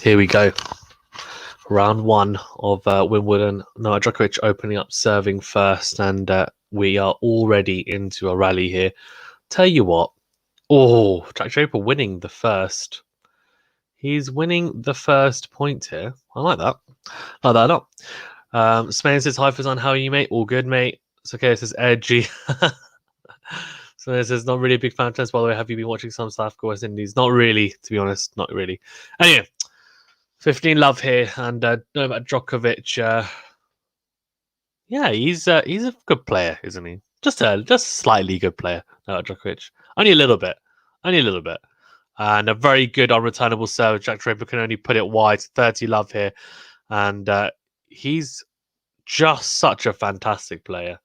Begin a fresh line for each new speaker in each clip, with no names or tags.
Here we go. Round one of Wimbledon. Novak Djokovic opening up serving first, and we are already into a rally here. Tell you what. Oh, Jack Draper winning the first. He's winning the first point here. I like that. I like that a lot. Spain says, hi, Fazan. How are you, mate? All good, mate. It's okay. It says edgy. So this is not really a big fan of tennis, by the way. Have you been watching some South Africa, West Indies? Not really, to be honest. Not really. Anyway, 15 love here, and Novak Djokovic. Yeah, he's a good player, isn't he? Just slightly good player, Novak Djokovic. Only a little bit, and a very good unreturnable serve. Jack Draper can only put it wide. 30 love here, and he's just such a fantastic player.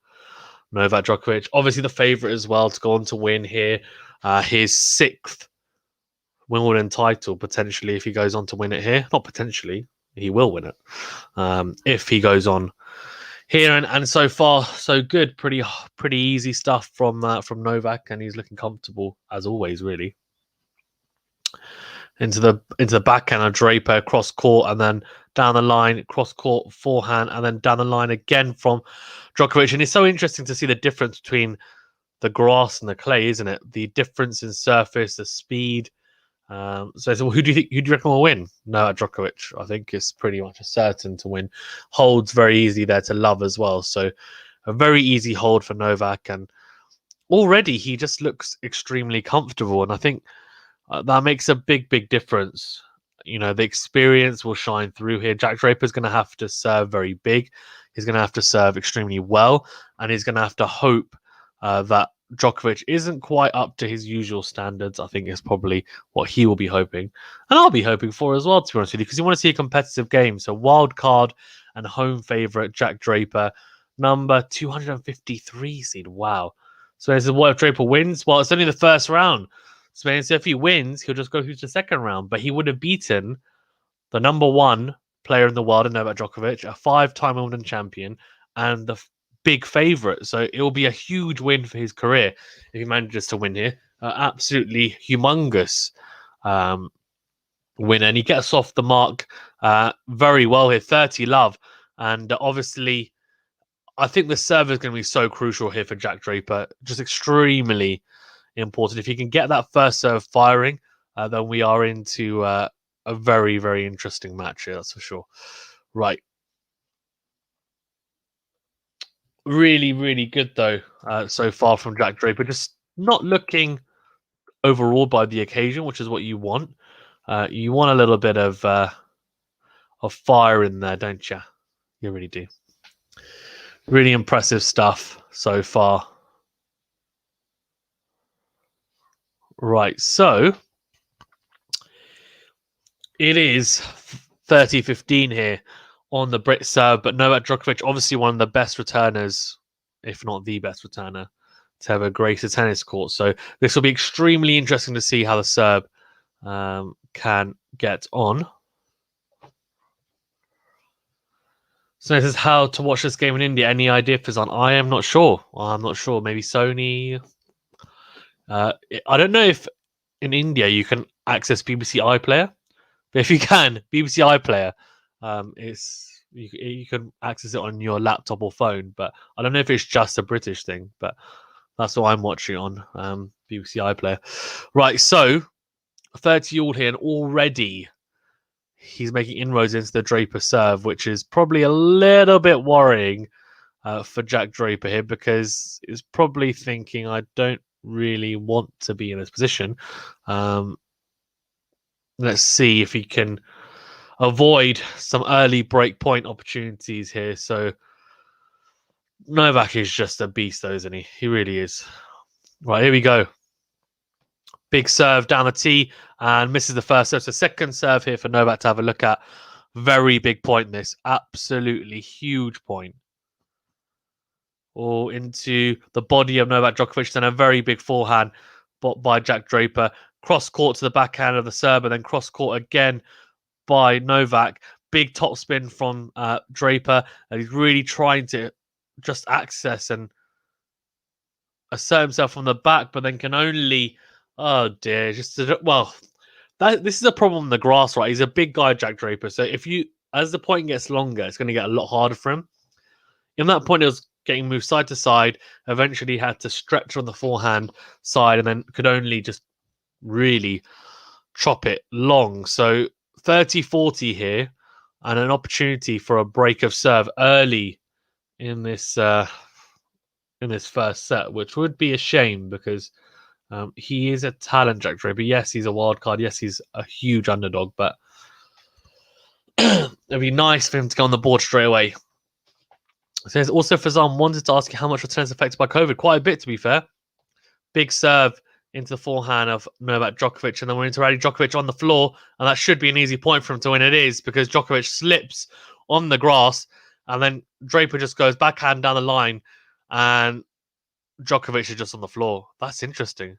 Novak Djokovic, obviously the favourite as well to go on to win here. His sixth Wimbledon title, potentially, if he goes on to win it here. Not potentially, he will win it. If he goes on here, and so far, so good. Pretty easy stuff from Novak, and he's looking comfortable, as always, really. Into the backhand of Draper, cross court, and then down the line, cross court, forehand, and then down the line again from Djokovic. And it's so interesting to see the difference between the grass and the clay, isn't it? The difference in surface, the speed. So who do you reckon will win? No, Djokovic. I think it's pretty much a certain to win. Holds very easy there to love as well. So a very easy hold for Novak, and already he just looks extremely comfortable. And I think that makes a big difference. You know, the experience will shine through here. Jack Draper's going to have to serve very big. He's going to have to serve extremely well, and he's going to have to hope that Djokovic isn't quite up to his usual standards. I think is probably what he will be hoping, and I'll be hoping for as well, to be honest with you, because you want to see a competitive game. So wild card and home favourite Jack Draper, number 253 seed. Wow. So this is what if Draper wins? Well, it's only the first round. So if he wins, he'll just go through to the second round. But he would have beaten the number one player in the world, Novak Djokovic, a 5-time Wimbledon champion, and the big favourite. So it will be a huge win for his career if he manages to win here. Absolutely humongous win. And he gets off the mark very well here. 30 love. And obviously, I think the serve is going to be so crucial here for Jack Draper. Just extremely important. If he can get that first serve firing, then we are into a very interesting match here, that's for sure. Right. Really good, though, so far from Jack Draper. Just not looking overawed by the occasion, which is what you want. You want a little bit of fire in there, don't you? You really do. Really impressive stuff so far. Right, so it is 30-15 here on the Brit serve, but Novak Djokovic, obviously one of the best returners, if not the best returner, to ever grace a tennis court. So this will be extremely interesting to see how the Serb can get on. So this is how to watch this game in India. Any idea, Fazan? I am not sure. I'm not sure. Maybe Sony. I don't know if in India you can access BBC iPlayer, but if you can, BBC iPlayer, you can access it on your laptop or phone. But I don't know if it's just a British thing. But that's what I'm watching on BBC iPlayer. Right, so 30 all here, and already he's making inroads into the Draper serve, which is probably a little bit worrying for Jack Draper here, because he's probably thinking, I don't really want to be in this position. Let's see if he can avoid some early break point opportunities here. So Novak is just a beast, though, isn't he? He really is. Right, here we go. Big serve down the tee and misses the first serve. So second serve here for Novak to have a look at. Very big point this. Absolutely huge point. All into the body of Novak Djokovic. Then a very big forehand by Jack Draper. Cross court to the backhand of the Serb, and then cross court again by Novak. Big topspin from Draper. And he's really trying to just access and assert himself from the back, but then can only... Oh dear, well, This is a problem on the grass, right? He's a big guy, Jack Draper. So as the point gets longer, it's going to get a lot harder for him. In that point, it was getting moved side to side. Eventually, had to stretch on the forehand side, and then could only just really chop it long. So 30-40 here, and an opportunity for a break of serve early in this first set, which would be a shame because he is a talent, Jack Draper. Yes, he's a wild card. Yes, he's a huge underdog, but it'd be nice for him to go on the board straight away. Says also Fazan wanted to ask you how much your tennis affected by COVID. Quite a bit, to be fair. Big serve into the forehand of Novak Djokovic, and then we're into Rally Djokovic on the floor, and that should be an easy point for him to win. It is, because Djokovic slips on the grass, and then Draper just goes backhand down the line, and Djokovic is just on the floor. That's interesting.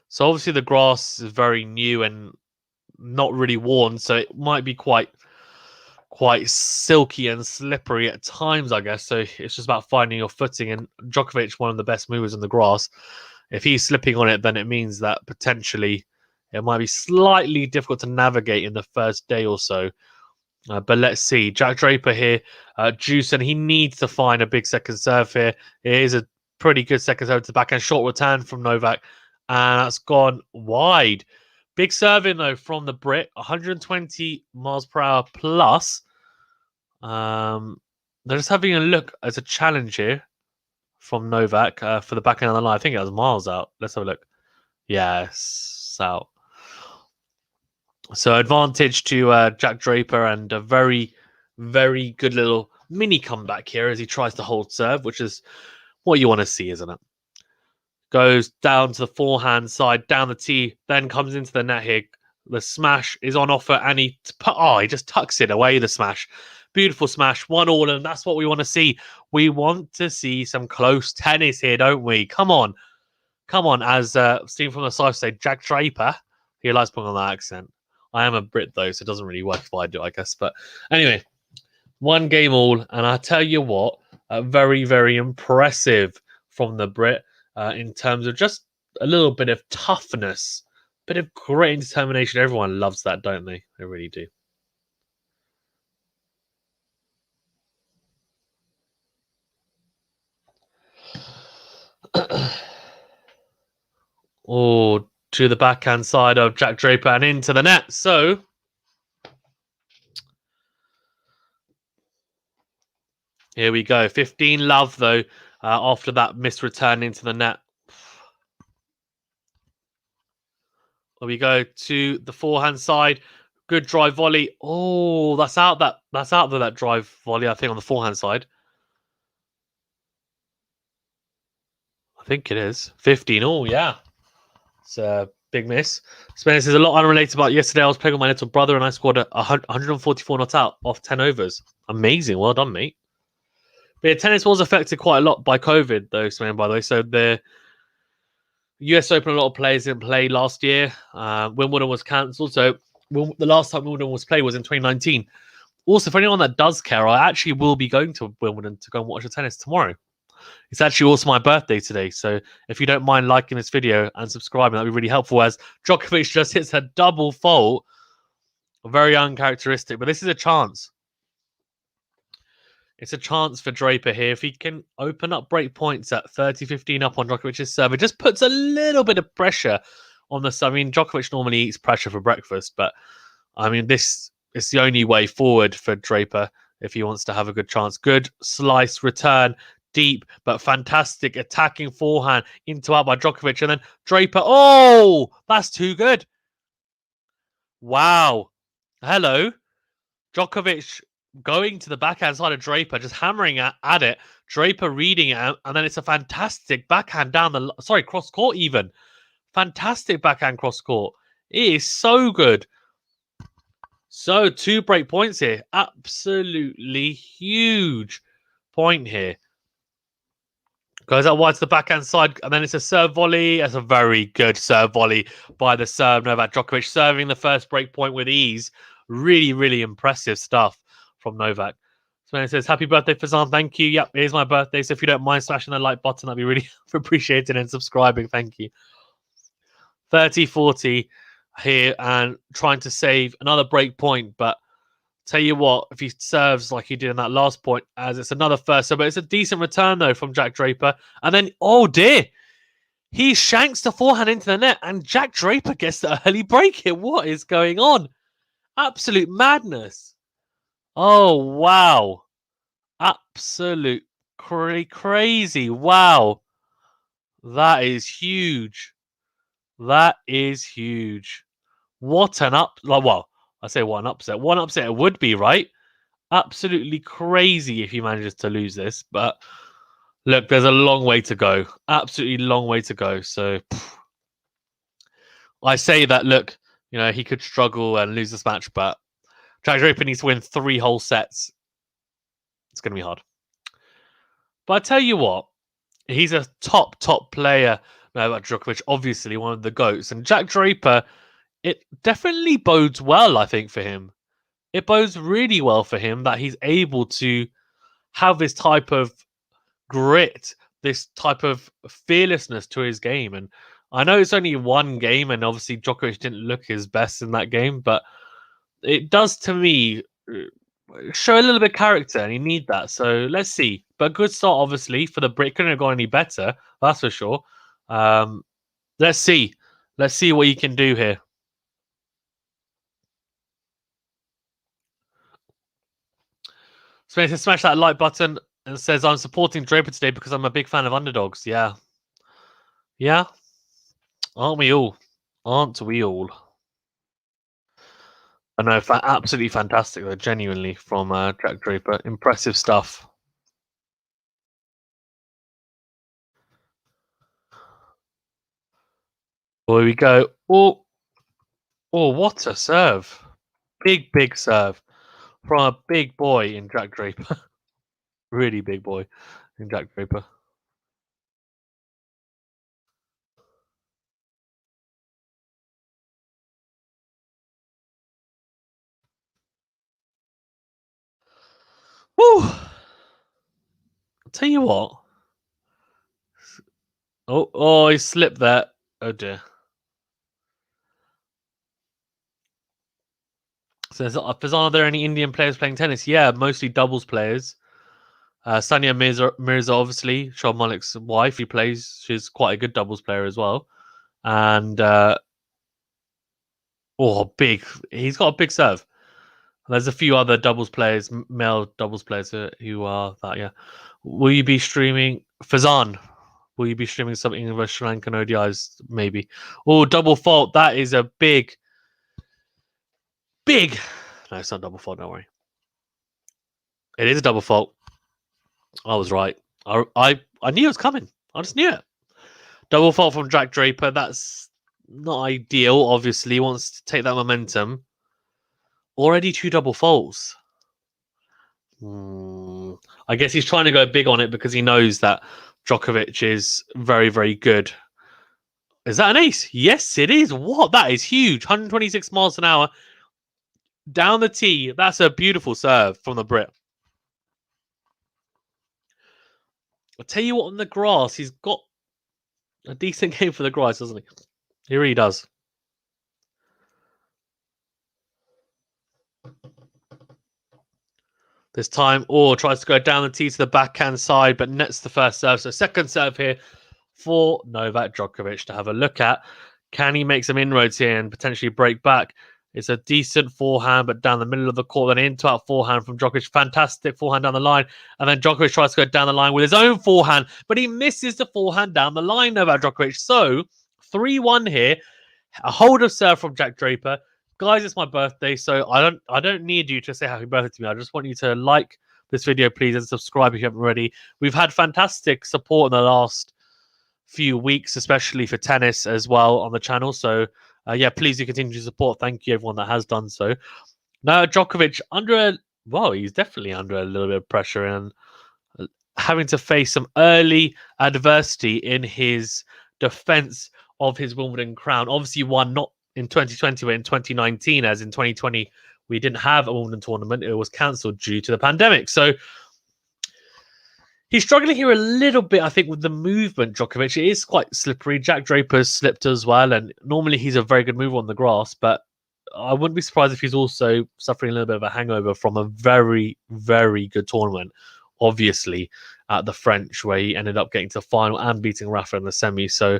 So obviously the grass is very new and not really worn, so it might be quite silky and slippery at times, I guess. So it's just about finding your footing. And Djokovic, one of the best movers on the grass, if he's slipping on it, then it means that potentially it might be slightly difficult to navigate in the first day or so. But let's see. Jack Draper here, juice, and he needs to find a big second serve here. It is a pretty good second serve to the backhand. Short return from Novak, and that's gone wide. Big serving, though, from the Brit. 120 miles per hour plus. They're just having a look as a challenge here from Novak for the backhand on the line. I think it was miles out. Let's have a look. Yes, out. So advantage to Jack Draper, and a very, very good little mini comeback here as he tries to hold serve, which is what you want to see, isn't it? Goes down to the forehand side, down the tee, then comes into the net here. The smash is on offer, and he just tucks it away, the smash. Beautiful smash, 1-1, and that's what we want to see. We want to see some close tennis here, don't we? Come on. As Steve from the side said, Jack Draper, he likes putting on that accent. I am a Brit, though, so it doesn't really work if I do, I guess. But anyway, 1 game all, and I tell you what, very, very impressive from the Brit. In terms of just a little bit of toughness, bit of great determination. Everyone loves that, don't they? They really do. Oh, to the backhand side of Jack Draper and into the net. So here we go. 15 love, though, after that missed return into the net. Here we go to the forehand side. Good drive volley. Oh, that's out. That's out there, that drive volley, I think, on the forehand side. I think it is. 15. Oh, yeah. It's a big miss. Spencer says a lot unrelated about yesterday. I was playing with my little brother and I scored 144 not out off 10 overs. Amazing. Well done, mate. But yeah, tennis was affected quite a lot by COVID, though, Spencer, by the way. So the US Open, a lot of players didn't play last year. Wimbledon was cancelled. So the last time Wimbledon was played was in 2019. Also, for anyone that does care, I actually will be going to Wimbledon to go and watch the tennis tomorrow. It's actually also my birthday today, so if you don't mind liking this video and subscribing, that'd be really helpful, as Djokovic just hits a double fault. Very uncharacteristic, but this is a chance. It's a chance for Draper here. If he can open up break points at 30-15 up on Djokovic's serve, it just puts a little bit of pressure on the serve. I mean, Djokovic normally eats pressure for breakfast, but I mean, this is the only way forward for Draper if he wants to have a good chance. Good slice return. Deep, but fantastic attacking forehand into out by Djokovic. And then Draper. Oh, that's too good. Wow. Hello. Djokovic going to the backhand side of Draper, just hammering at it. Draper reading it, and then it's a fantastic backhand down the... Sorry, cross court even. Fantastic backhand cross court. It is so good. So 2 break points here. Absolutely huge point here. Goes out wide to the backhand side, and then it's a serve volley. That's a very good serve volley by the serve. Novak Djokovic serving the first break point with ease. Really, really impressive stuff from Novak. So it says, happy birthday, Fazan. Thank you. Yep, it is my birthday. So if you don't mind smashing the like button, that'd be really appreciated, and subscribing. Thank you. 30-40 here and trying to save another break point. But tell you what, if he serves like he did in that last point, as it's another first, but it's a decent return though from Jack Draper. And then, oh dear, he shanks the forehand into the net and Jack Draper gets the early break here. What is going on? Absolute madness. Oh, wow. Absolute crazy. Wow. That is huge. That is huge. What an well, I say what an upset. One upset it would be, right? Absolutely crazy if he manages to lose this. But look, there's a long way to go. Absolutely long way to go. So I say that, look, you know, he could struggle and lose this match, but Jack Draper needs to win 3 whole sets. It's going to be hard. But I tell you what, he's a top player. Novak Djokovic, obviously one of the GOATs. And Jack Draper, it definitely bodes well, I think, for him. It bodes really well for him that he's able to have this type of grit, this type of fearlessness to his game. And I know it's only one game, and obviously Djokovic didn't look his best in that game, but it does, to me, show a little bit of character, and you need that. So let's see. But good start, obviously, for the Brit. Couldn't have gone any better, that's for sure. Let's see. Let's see what he can do here. So smash that like button and says, I'm supporting Draper today because I'm a big fan of underdogs. Yeah. Yeah. Aren't we all? Aren't we all? I know, absolutely fantastic, though, genuinely, from Jack Draper. Impressive stuff. Here we go. Oh, what a serve. Big serve from a big boy in Jack Draper. Really big boy in Jack Draper. Woo! I'll tell you what. Oh, he slipped there. Oh dear. So, are there any Indian players playing tennis? Yeah, mostly doubles players. Sania Mirza, obviously, Shawn Malik's wife, he plays. She's quite a good doubles player as well. And big. He's got a big serve. There's a few other doubles players, male doubles players who are that, yeah. Will you be streaming Fazan? Will you be streaming something in Sri Lankan ODIs? Maybe. Oh, double fault. That is a big. No, it's not double fault. Don't worry. It is a double fault. I was right. I knew it was coming. I just knew it. Double fault from Jack Draper. That's not ideal. Obviously, he wants to take that momentum. Already 2 double faults. I guess he's trying to go big on it because he knows that Djokovic is very, very good. Is that an ace? Yes, it is. What? That is huge. 126 miles an hour. Down the tee. That's a beautiful serve from the Brit. I'll tell you what, on the grass, he's got a decent game for the grass, doesn't he? He really does. This time, tries to go down the tee to the backhand side, but nets the first serve. So second serve here for Novak Djokovic to have a look at. Can he make some inroads here and potentially break back? It's a decent forehand, but down the middle of the court, then into out forehand from Djokovic. Fantastic forehand down the line. And then Djokovic tries to go down the line with his own forehand, but he misses the forehand down the line, Novak Djokovic. So 3-1 here. A hold of serve from Jack Draper. Guys, it's my birthday, so I don't need you to say happy birthday to me. I just want you to like this video, please, and subscribe if you haven't already. We've had fantastic support in the last few weeks, especially for tennis as well on the channel. So, yeah, please do continue to support. Thank you, everyone that has done so. Now, Djokovic he's definitely under a little bit of pressure and having to face some early adversity in his defense of his Wimbledon crown. Obviously, won not in 2020, but in 2019, as in 2020, we didn't have a Wimbledon tournament. It was cancelled due to the pandemic. So He's struggling here a little bit, I think, with the movement, Djokovic. It is quite slippery. Jack Draper's slipped as well, and normally he's a very good mover on the grass, but I wouldn't be surprised if he's also suffering a little bit of a hangover from a very, very good tournament, obviously, at the French, where he ended up getting to the final and beating Rafa in the semi. So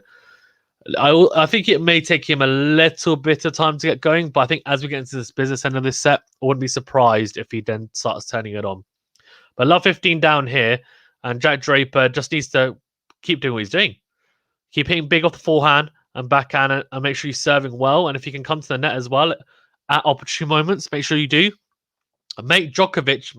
I think it may take him a little bit of time to get going, but I think as we get into this business end of this set, I wouldn't be surprised if he then starts turning it on. But love 15 down here, and Jack Draper just needs to keep doing what he's doing. Keep hitting big off the forehand and backhand, and make sure he's serving well. And if he can come to the net as well at opportune moments, make sure you do. And make Djokovic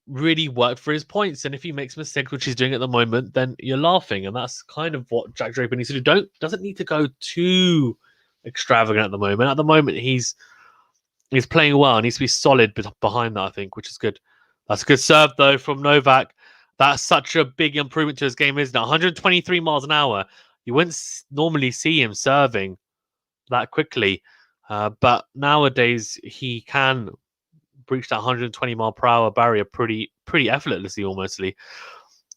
really work for his points. And if he makes mistakes, which he's doing at the moment, then you're laughing. And that's kind of what Jack Draper needs to do. Doesn't need to go too extravagant at the moment. At the moment, he's playing well. He needs to be solid behind that, I think, which is good. That's a good serve, though, from Novak. That's such a big improvement to his game, isn't it? 123 miles an hour. You wouldn't normally see him serving that quickly. But nowadays, he can breach that 120 mile per hour barrier pretty effortlessly, almostly.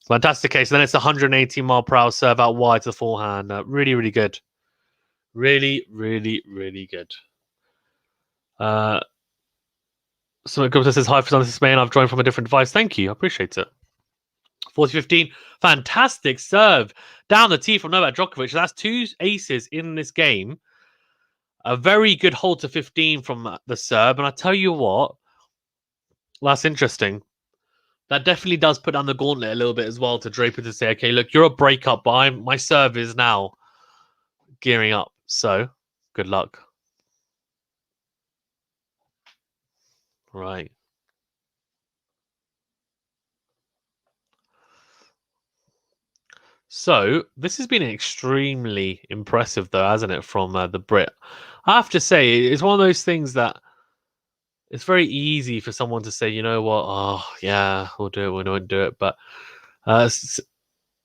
Fantastic case. Then it's 118 mile per hour serve out wide to the forehand. Really, really good. Really, really, really good. Someone comes and says, hi, this is May, and I've joined from a different device. Thank you. I appreciate it. 40-15. Fantastic serve down the tee from Novak Djokovic. That's 2 aces in this game. A very good hold to 15 from the serve. And I tell you what, that's interesting. That definitely does put down the gauntlet a little bit as well to Draper to say, okay, look, you're a breakup, but my serve is now gearing up. So, good luck. Right. So, this has been extremely impressive, though, hasn't it, from the Brit? I have to say, it's one of those things that it's very easy for someone to say, you know what, oh, yeah, we'll do it, we won't do it. But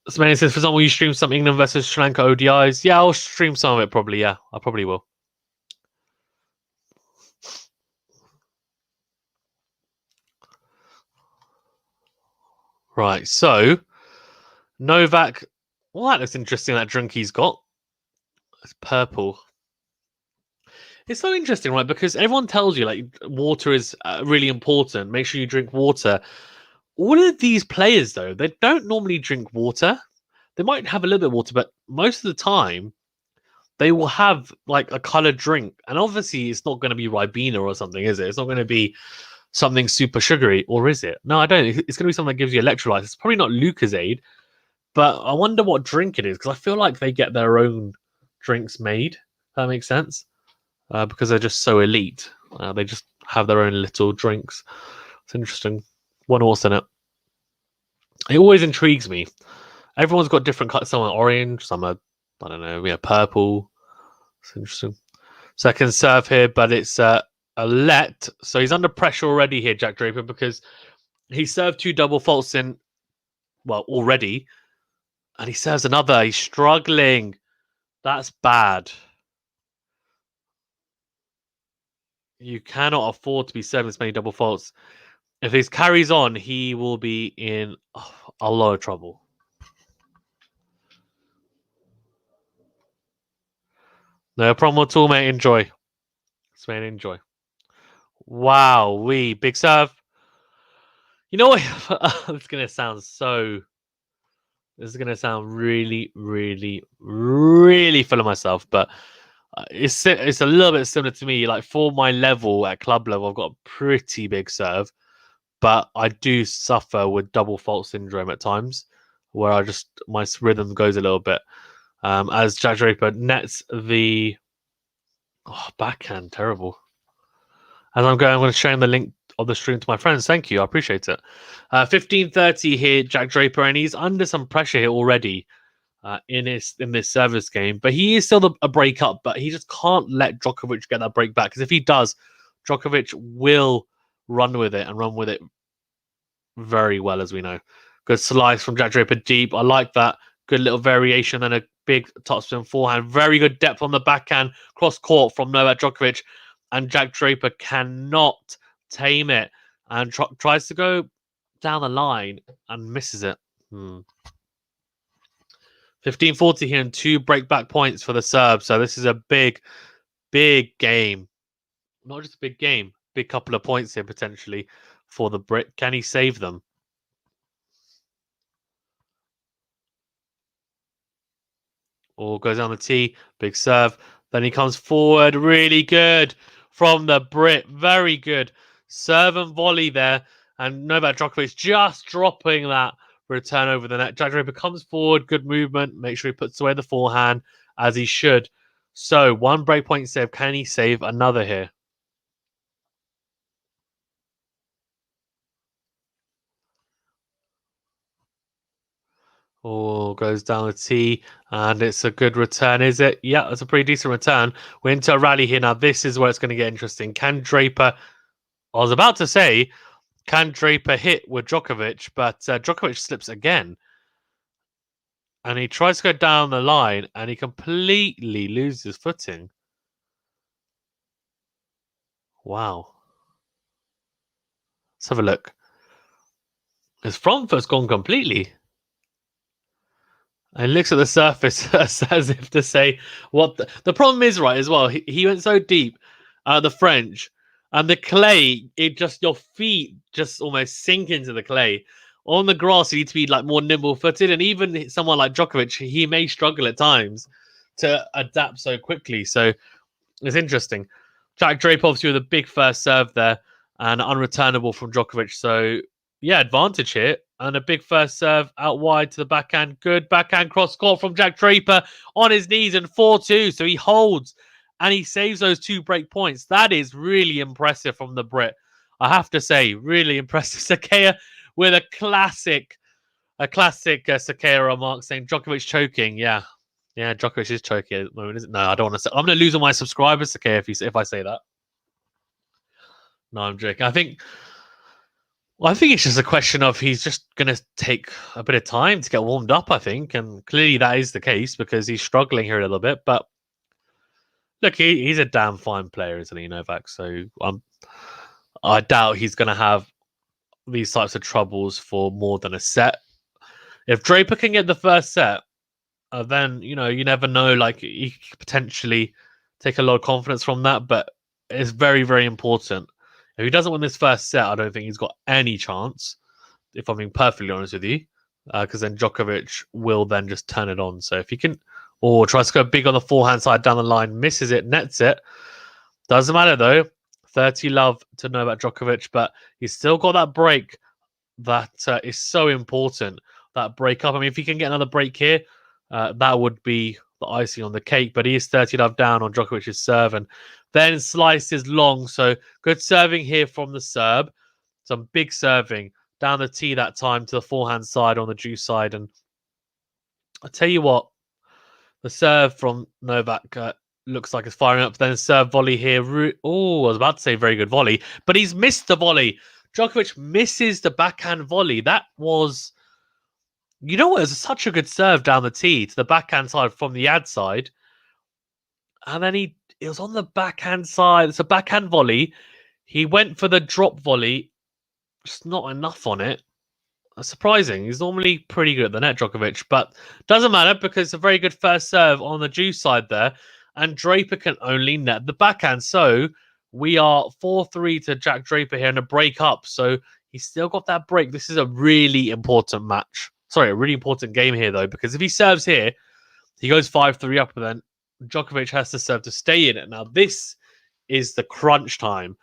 Somebody says, for example, you stream some England versus Sri Lanka ODIs. Yeah, I'll stream some of it probably, yeah. I probably will. Right, so Novak, well, that looks interesting, that drink he's got. It's purple. It's so interesting, right? Because everyone tells you, like, water is really important. Make sure you drink water. All of these players, though, they don't normally drink water. They might have a little bit of water, but most of the time, they will have, like, a coloured drink. And obviously, it's not going to be Ribena or something, is it? It's not going to be something super sugary, or is it? No, I don't. It's going to be something that gives you electrolytes. It's probably not Lucozade, but I wonder what drink it is, because I feel like they get their own drinks made. If that makes sense. Because they're just so elite. They just have their own little drinks. It's interesting. One horse in it. It always intrigues me. Everyone's got different colors. Some are orange, some are, I don't know, purple. It's interesting. Second serve here, but it's a let. So he's under pressure already here, Jack Draper, because he served 2 double faults in, well, already. And he serves another. He's struggling. That's bad. You cannot afford to be serving this many double faults. If this carries on, he will be in a lot of trouble. No problem at all, mate. Enjoy. Mate, enjoy. Wow, big serve. You know what? It's going to sound so... This is going to sound really, really, really full of myself, but it's a little bit similar to me. Like, for my level, at club level, I've got a pretty big serve, but I do suffer with double fault syndrome at times, where my rhythm goes a little bit. As Jack Draper nets the backhand, terrible. As I'm going to share the link of the stream to my friends. Thank you, I appreciate it. 15:30 here, Jack Draper, and he's under some pressure here already in this service game. But he is still a break up, but he just can't let Djokovic get that break back, because if he does, Djokovic will run with it very well, as we know. Good slice from Jack Draper deep. I like that. Good little variation and a big topspin forehand. Very good depth on the backhand. Cross court from Novak Djokovic. And Jack Draper cannot tame it. And tries to go down the line and misses it. 15-40 here and 2 breakback points for the Serb. So this is a big, big game. Not just a big game, big couple of points here potentially for the Brit. Can he save them? Or goes down the tee, big serve. Then he comes forward, really good from the Brit. Very good. Serve and volley there. And Novak Djokovic just dropping that return over the net. Jack Draper comes forward, good movement. Make sure he puts away the forehand as he should. So 1 breakpoint save. Can he save another here? Oh, goes down the tee, and it's a good return, is it? Yeah, it's a pretty decent return. We're into a rally here now. This is where it's going to get interesting. Can Draper, I was about to say, can Draper hit with Djokovic, but Djokovic slips again. And he tries to go down the line, and he completely loses footing. Wow. Let's have a look. His front foot's gone completely. And looks at the surface as if to say, what the problem is, right, as well. He went so deep, the French, and the clay, it just, your feet just almost sink into the clay. On the grass, you need to be like more nimble-footed, and even someone like Djokovic, he may struggle at times to adapt so quickly. So it's interesting. Jack Draper obviously with a big first serve there and unreturnable from Djokovic. So yeah, advantage here. And a big first serve out wide to the backhand. Good backhand cross court from Jack Draper on his knees and 4-2. So he holds and he saves those 2 break points. That is really impressive from the Brit. I have to say, really impressive. Sakaya with a classic Sakaya remark saying Djokovic choking. Yeah, Djokovic is choking at the moment, isn't it? No, I don't want to say. I'm going to lose all my subscribers, Sakaya, if I say that. No, I'm joking. I think it's just a question of he's just going to take a bit of time to get warmed up, I think. And clearly that is the case because he's struggling here a little bit. But look, he's a damn fine player, isn't he, Novak? So I doubt he's going to have these types of troubles for more than a set. If Draper can get the first set, then, you never know. Like, he could potentially take a lot of confidence from that. But it's very, very important. If he doesn't win this first set, I don't think he's got any chance, if I'm being perfectly honest with you, because then Djokovic will then just turn it on. So if he can, or tries to go big on the forehand side down the line, misses it, nets it. Doesn't matter though. 30 love to Novak Djokovic, but he's still got that break that is so important. That break up. I mean, if he can get another break here, that would be the icing on the cake. But he is 30 love down on Djokovic's serve, and then slices long. So good serving here from the Serb. Some big serving down the tee that time to the forehand side on the juice side. And I tell you what, the serve from Novak looks like it's firing up. Then serve volley here. Oh, I was about to say very good volley, but he's missed the volley. Djokovic misses the backhand volley. That was, it was such a good serve down the tee to the backhand side from the ad side. And then it was on the backhand side. It's a backhand volley. He went for the drop volley. Just not enough on it. Surprising. He's normally pretty good at the net, Djokovic. But doesn't matter because it's a very good first serve on the juice side there. And Draper can only net the backhand. So we are 4-3 to Jack Draper here in a break up. So he's still got that break. This is a really important match. Sorry, a really important game here, though. Because if he serves here, he goes 5-3 up. And then Djokovic has to serve to stay in it. Now, this is the crunch time.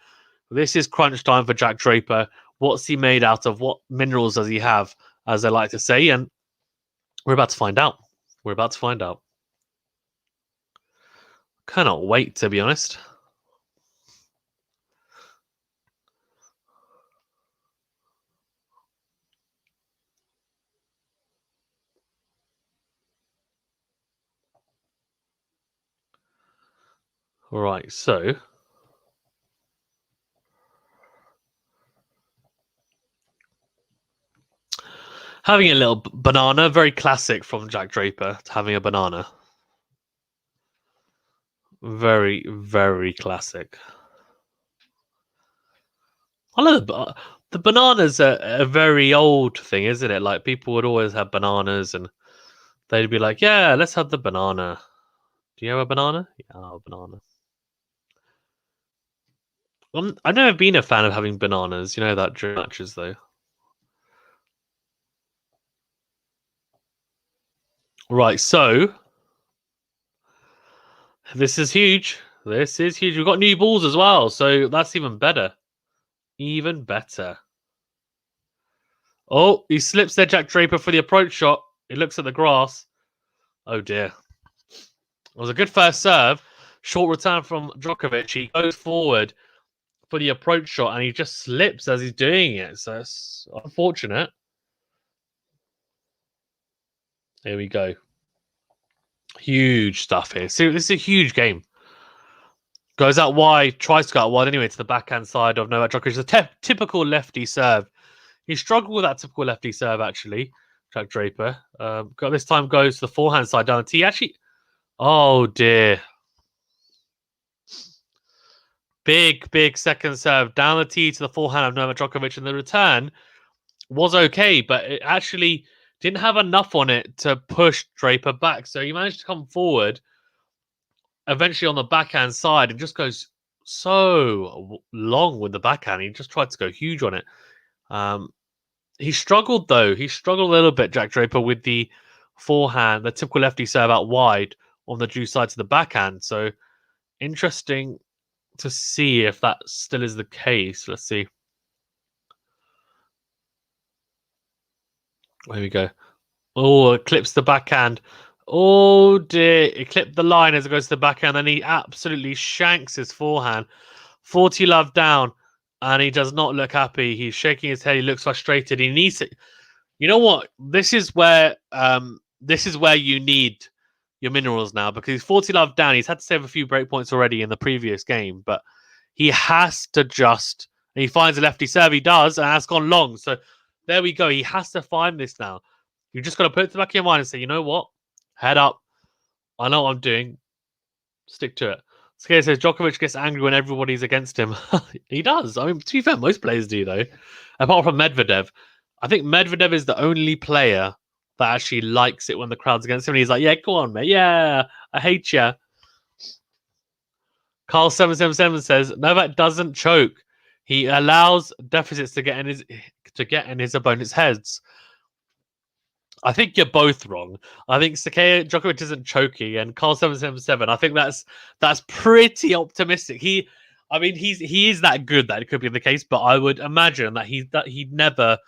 This is crunch time for Jack Draper. What's he made out of? What minerals does he have, as they like to say? And we're about to find out. We're about to find out. Cannot wait, to be honest. All right, so having a little banana, very classic from Jack Draper, having a banana. Very, very classic. I love The banana's a very old thing, isn't it? Like, people would always have bananas, and they'd be like, yeah, let's have the banana. Do you have a banana? Yeah, I'll have a banana. I've never been a fan of having bananas, you know, that during matches, though. Right, so this is huge. This is huge. We've got new balls as well, so that's even better. Even better. Oh, he slips there, Jack Draper, for the approach shot. He looks at the grass. Oh, dear. It was a good first serve. Short return from Djokovic. He goes forward for the approach shot, and he just slips as he's doing it. So it's unfortunate. Here we go. Huge stuff here. So this is a huge game. Goes out wide, tries to go out wide anyway to the backhand side of Novak Djokovic. It's a typical lefty serve. He struggled with that typical lefty serve, actually, Jack Draper. This time goes to the forehand side down the tee. Actually, oh dear. Big second serve down the tee to the forehand of Novak Djokovic, and the return was okay, but it actually didn't have enough on it to push Draper back. So he managed to come forward eventually on the backhand side and just goes so long with the backhand. He just tried to go huge on it. He struggled, though. He struggled a little bit, Jack Draper, with the forehand, the typical lefty serve out wide on the due side to the backhand. So interesting to see if that still is the case. Let's see. There we go. Oh, it clips the backhand. Oh dear. It clipped the line as it goes to the backhand. Then he absolutely shanks his forehand. 40 love down. And he does not look happy. He's shaking his head. He looks frustrated. He needs it. You know what? This is where you need your minerals now, because he's 40 love down. He's had to save a few break points already in the previous game, but he has to just. He finds a lefty serve. He does, and that's gone long. So there we go. He has to find this now. You just got to put it to the back of your mind and say, you know what? Head up. I know what I'm doing. Stick to it. Scary says Djokovic gets angry when everybody's against him. He does. I mean, to be fair, most players do, though. Apart from Medvedev. I think Medvedev is the only player that actually likes it when the crowd's against him. And he's like, yeah, go on, mate. Yeah, I hate you. Carl777 says Novak doesn't choke. He allows deficits to get in his opponent's heads. I think you're both wrong. I think Djokovic isn't choking, and Carl777. I think that's pretty optimistic. He is that good that it could be the case, but I would imagine that he never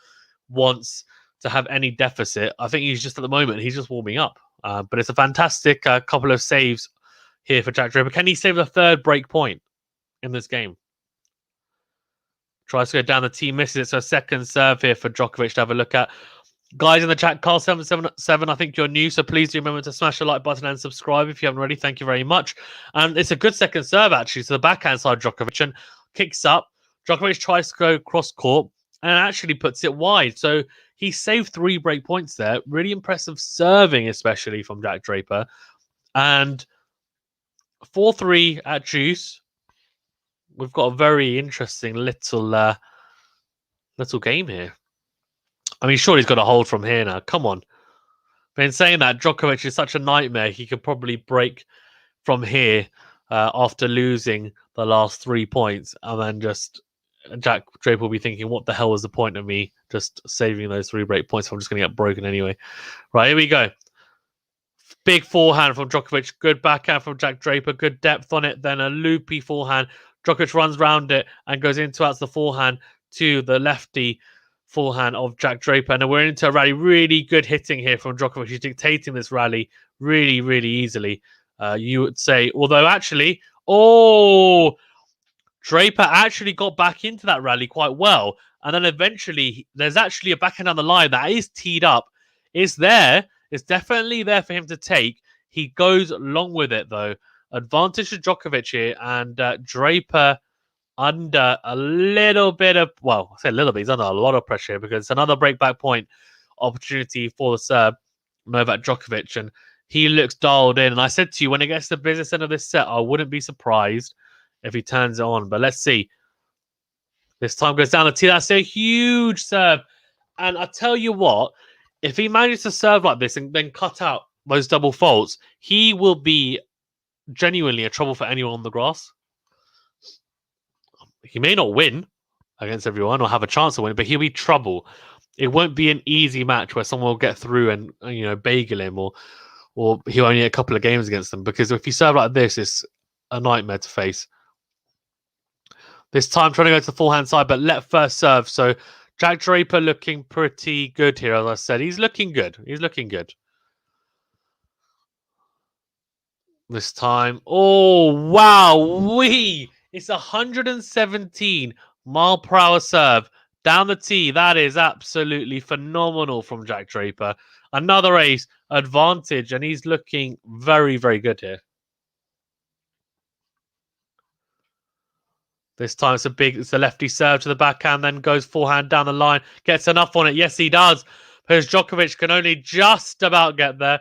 wants to have any deficit. I think he's just at the moment he's just warming up. But it's a fantastic couple of saves here for Jack Draper. Can he save the third break point in this game? Tries to go down the tee, misses it. So second serve here for Djokovic to have a look at. Guys in the chat, Carl777, I think you're new, so please do remember to smash the like button and subscribe if you haven't already. Thank you very much. And it's a good second serve, actually, to the backhand side of Djokovic, and kicks up. Djokovic tries to go cross-court and actually puts it wide. So he saved 3 break points there. Really impressive serving, especially from Jack Draper. And 4-3 at juice. We've got a very interesting little game here. I mean, sure, he's got a hold from here now. Come on. But in saying that, Djokovic is such a nightmare. He could probably break from here after losing the last 3 points. And then just Jack Draper will be thinking, what the hell was the point of me just saving those 3 break points? I'm just going to get broken anyway. Right, here we go. Big forehand from Djokovic. Good backhand from Jack Draper. Good depth on it. Then a loopy forehand. Djokovic runs round it and goes into the forehand to the lefty forehand of Jack Draper. And we're into a rally. Really good hitting here from Djokovic. He's dictating this rally really, really easily, you would say. Although, actually, Draper actually got back into that rally quite well. And then eventually, there's actually a backhand down the line that is teed up. It's there. It's definitely there for him to take. He goes long with it, though. Advantage to Djokovic here. And Draper under a little bit of, well, I say a little bit, he's under a lot of pressure because it's another breakback point opportunity for the Serb, Novak Djokovic, and he looks dialed in. And I said to you, when it gets to the business end of this set, I wouldn't be surprised if he turns it on. But let's see. This time goes down the tee. That's a huge serve. And I tell you what, if he manages to serve like this and then cut out those double faults, he will be genuinely a trouble for anyone on the grass. He may not win against everyone or have a chance to win, but he'll be trouble. It won't be an easy match where someone will get through and bagel him or he'll only get a couple of games against them, because if you serve like this, it's a nightmare to face. This time trying to go to the forehand side, but let first serve. So Jack Draper looking pretty good here, as I said. He's looking good. He's looking good. This time. Oh, wow. It's 117 mile per hour serve down the tee. That is absolutely phenomenal from Jack Draper. Another ace advantage, and he's looking very, very good here. This time it's a lefty serve to the backhand, then goes forehand down the line. Gets enough on it. Yes, he does. Because Djokovic can only just about get there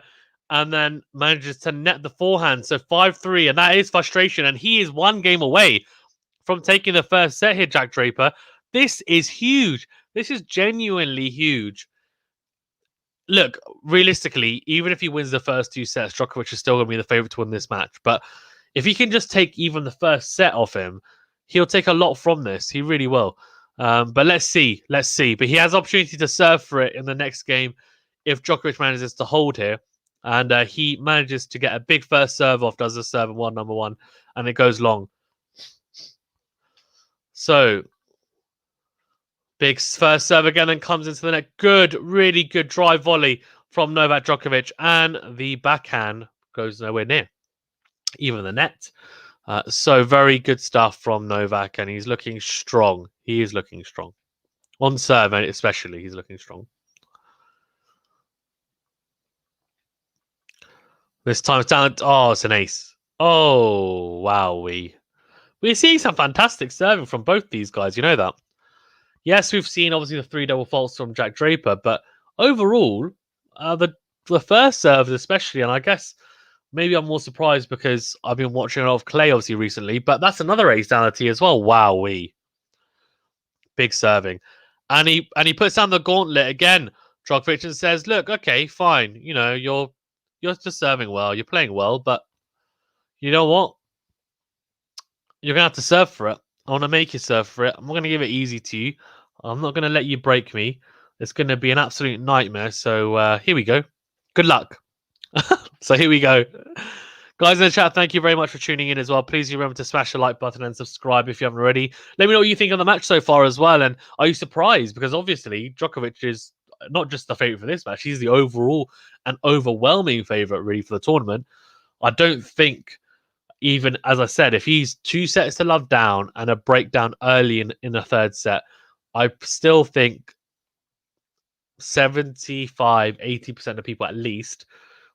and then manages to net the forehand. So 5-3, and that is frustration. And he is one game away from taking the first set here, Jack Draper. This is huge. This is genuinely huge. Look, realistically, even if he wins the first two sets, Djokovic is still going to be the favourite to win this match. But if he can just take even the first set off him, he'll take a lot from this. He really will. But let's see. Let's see. But he has opportunity to serve for it in the next game if Djokovic manages to hold here. And he manages to get a big first serve off, does the serve in number one, and it goes long. So, big first serve again, and comes into the net. Good, really good drive volley from Novak Djokovic. And the backhand goes nowhere near even the net. So very good stuff from Novak, and he's looking strong. He is looking strong. On serve, especially, he's looking strong. This time it's down. Oh, it's an ace. Oh, wow. We're seeing some fantastic serving from both these guys. You know that? Yes, we've seen, obviously, the three double faults from Jack Draper, but overall, the first serves especially, and I guess maybe I'm more surprised because I've been watching a lot of clay, obviously, recently. But that's another ace down the tee as well. Wowee. Big serving. And he puts down the gauntlet again, Djokovic, and says, look, okay, fine. You're just serving well. You're playing well. But you know what? You're going to have to serve for it. I want to make you serve for it. I'm not going to give it easy to you. I'm not going to let you break me. It's going to be an absolute nightmare. So here we go. Good luck. So here we go. Guys in the chat, thank you very much for tuning in as well. Please remember to smash the like button and subscribe if you haven't already. Let me know what you think of the match so far as well. And are you surprised? Because obviously, Djokovic is not just the favourite for this match. He's the overall and overwhelming favourite, really, for the tournament. I don't think, even, as I said, if he's 2 sets to love down and a breakdown early in the third set, I still think 75-80% of people at least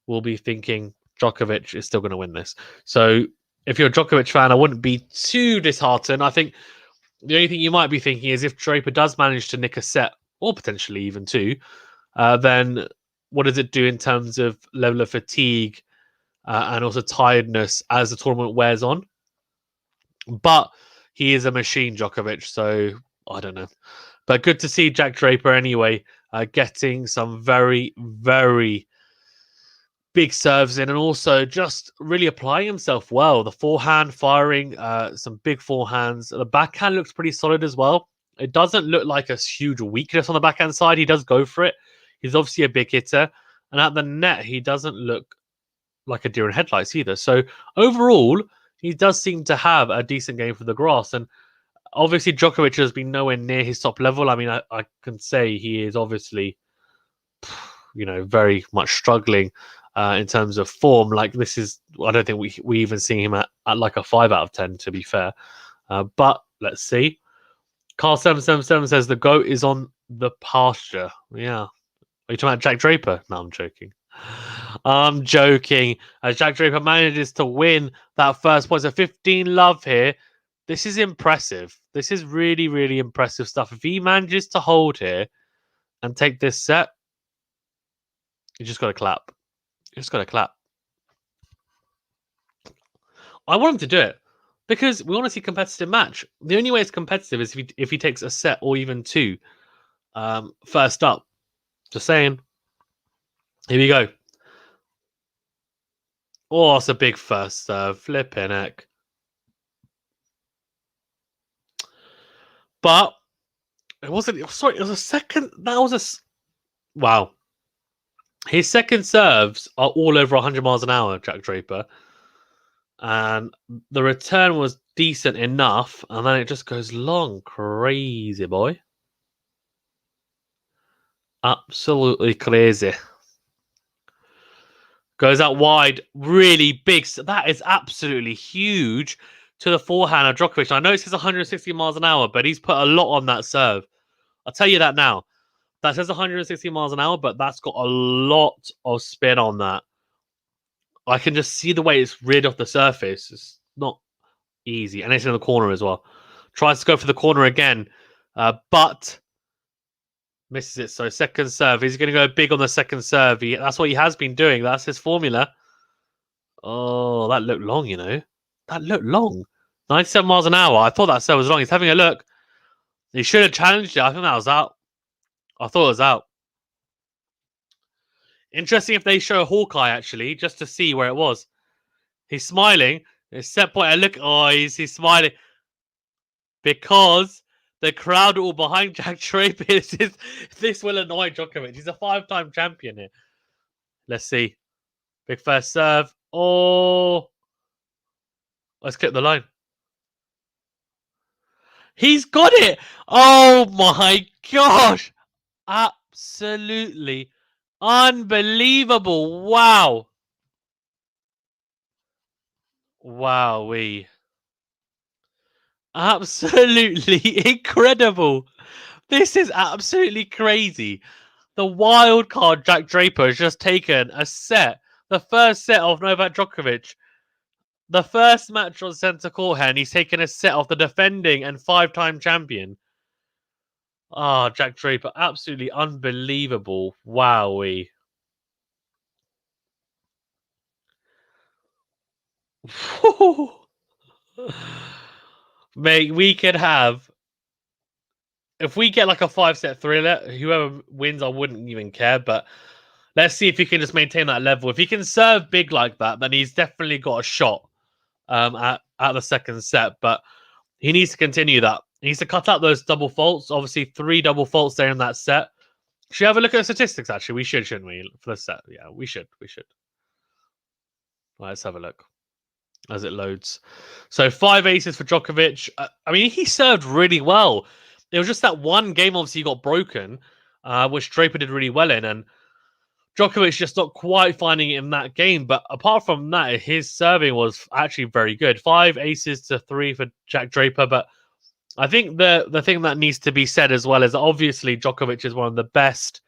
will be thinking Djokovic is still going to win this. So if you're a Djokovic fan, I wouldn't be too disheartened. I think the only thing you might be thinking is if Draper does manage to nick a set, or potentially even two, then what does it do in terms of level of fatigue and also tiredness as the tournament wears on? But he is a machine, Djokovic, so I don't know. But good to see Jack Draper anyway, getting some very, very big serves in, and also just really applying himself well. The forehand firing, some big forehands. The backhand looks pretty solid as well. It doesn't look like a huge weakness on the backhand side. He does go for it. He's obviously a big hitter. And at the net, he doesn't look like a deer in headlights either. So overall, he does seem to have a decent game for the grass. And obviously, Djokovic has been nowhere near his top level. I mean, I can say he is obviously, very much struggling in terms of form. Like, this is, I don't think we even see him at like a 5 out of 10, to be fair. But let's see. Carl777 says the GOAT is on the pasture. Yeah. Are you talking about Jack Draper? No, I'm joking. I'm joking. As Jack Draper manages to win that first point. So 15 love here. This is impressive. This is really, really impressive stuff. If he manages to hold here and take this set, you just got to clap. You just got to clap. I want him to do it. Because we want to see competitive match. The only way it's competitive is if he takes a set or even two first up. Just saying. Here we go. Oh, it's a big first serve. Flipping heck. But it wasn't. Sorry, it was a second. That was a. Wow. His second serves are all over 100 miles an hour, Jack Draper. And the return was decent enough. And then it just goes long. Crazy, boy. Absolutely crazy. Goes out wide. Really big. That is absolutely huge to the forehand of Djokovic. I know it says 160 miles an hour, but he's put a lot on that serve. I'll tell you that now. That says 160 miles an hour, but that's got a lot of spin on that. I can just see the way it's rid off the surface. It's not easy. And it's in the corner as well. Tries to go for the corner again, but misses it. So second serve. He's going to go big on the second serve. That's what he has been doing. That's his formula. Oh, that looked long, you know. That looked long. 97 miles an hour. I thought that serve was long. He's having a look. He should have challenged it. I think that was out. I thought it was out. Interesting if they show Hawkeye, actually, just to see where it was. He's smiling. It's set point. Look. Oh, he's smiling. Because the crowd are all behind Jack Draper. This will annoy Djokovic. He's a 5-time champion here. Let's see. Big first serve. Oh. Let's clip the line. He's got it. Oh, my gosh. Absolutely unbelievable. Wow. Wowee. Absolutely incredible. This is absolutely crazy. The wild card Jack Draper has just taken a set. The first set of Novak Djokovic. The first match on centre court here, and he's taken a set off the defending and 5-time champion. Ah, Jack Draper, absolutely unbelievable. Wowee. Mate, we could have... If we get like a 5-set thriller, whoever wins, I wouldn't even care. But let's see if he can just maintain that level. If he can serve big like that, then he's definitely got a shot at the second set. But he needs to continue that. He needs to cut out those double faults. Obviously, 3 double faults there in that set. Should we have a look at the statistics, actually? We should, shouldn't we? For the set. Yeah, we should. Let's have a look as it loads. So 5 aces for Djokovic. I mean, he served really well. It was just that one game, obviously, he got broken, which Draper did really well in. And Djokovic just not quite finding it in that game. But apart from that, his serving was actually very good. 5 aces to 3 for Jack Draper. But I think the thing that needs to be said as well is obviously Djokovic is one of the best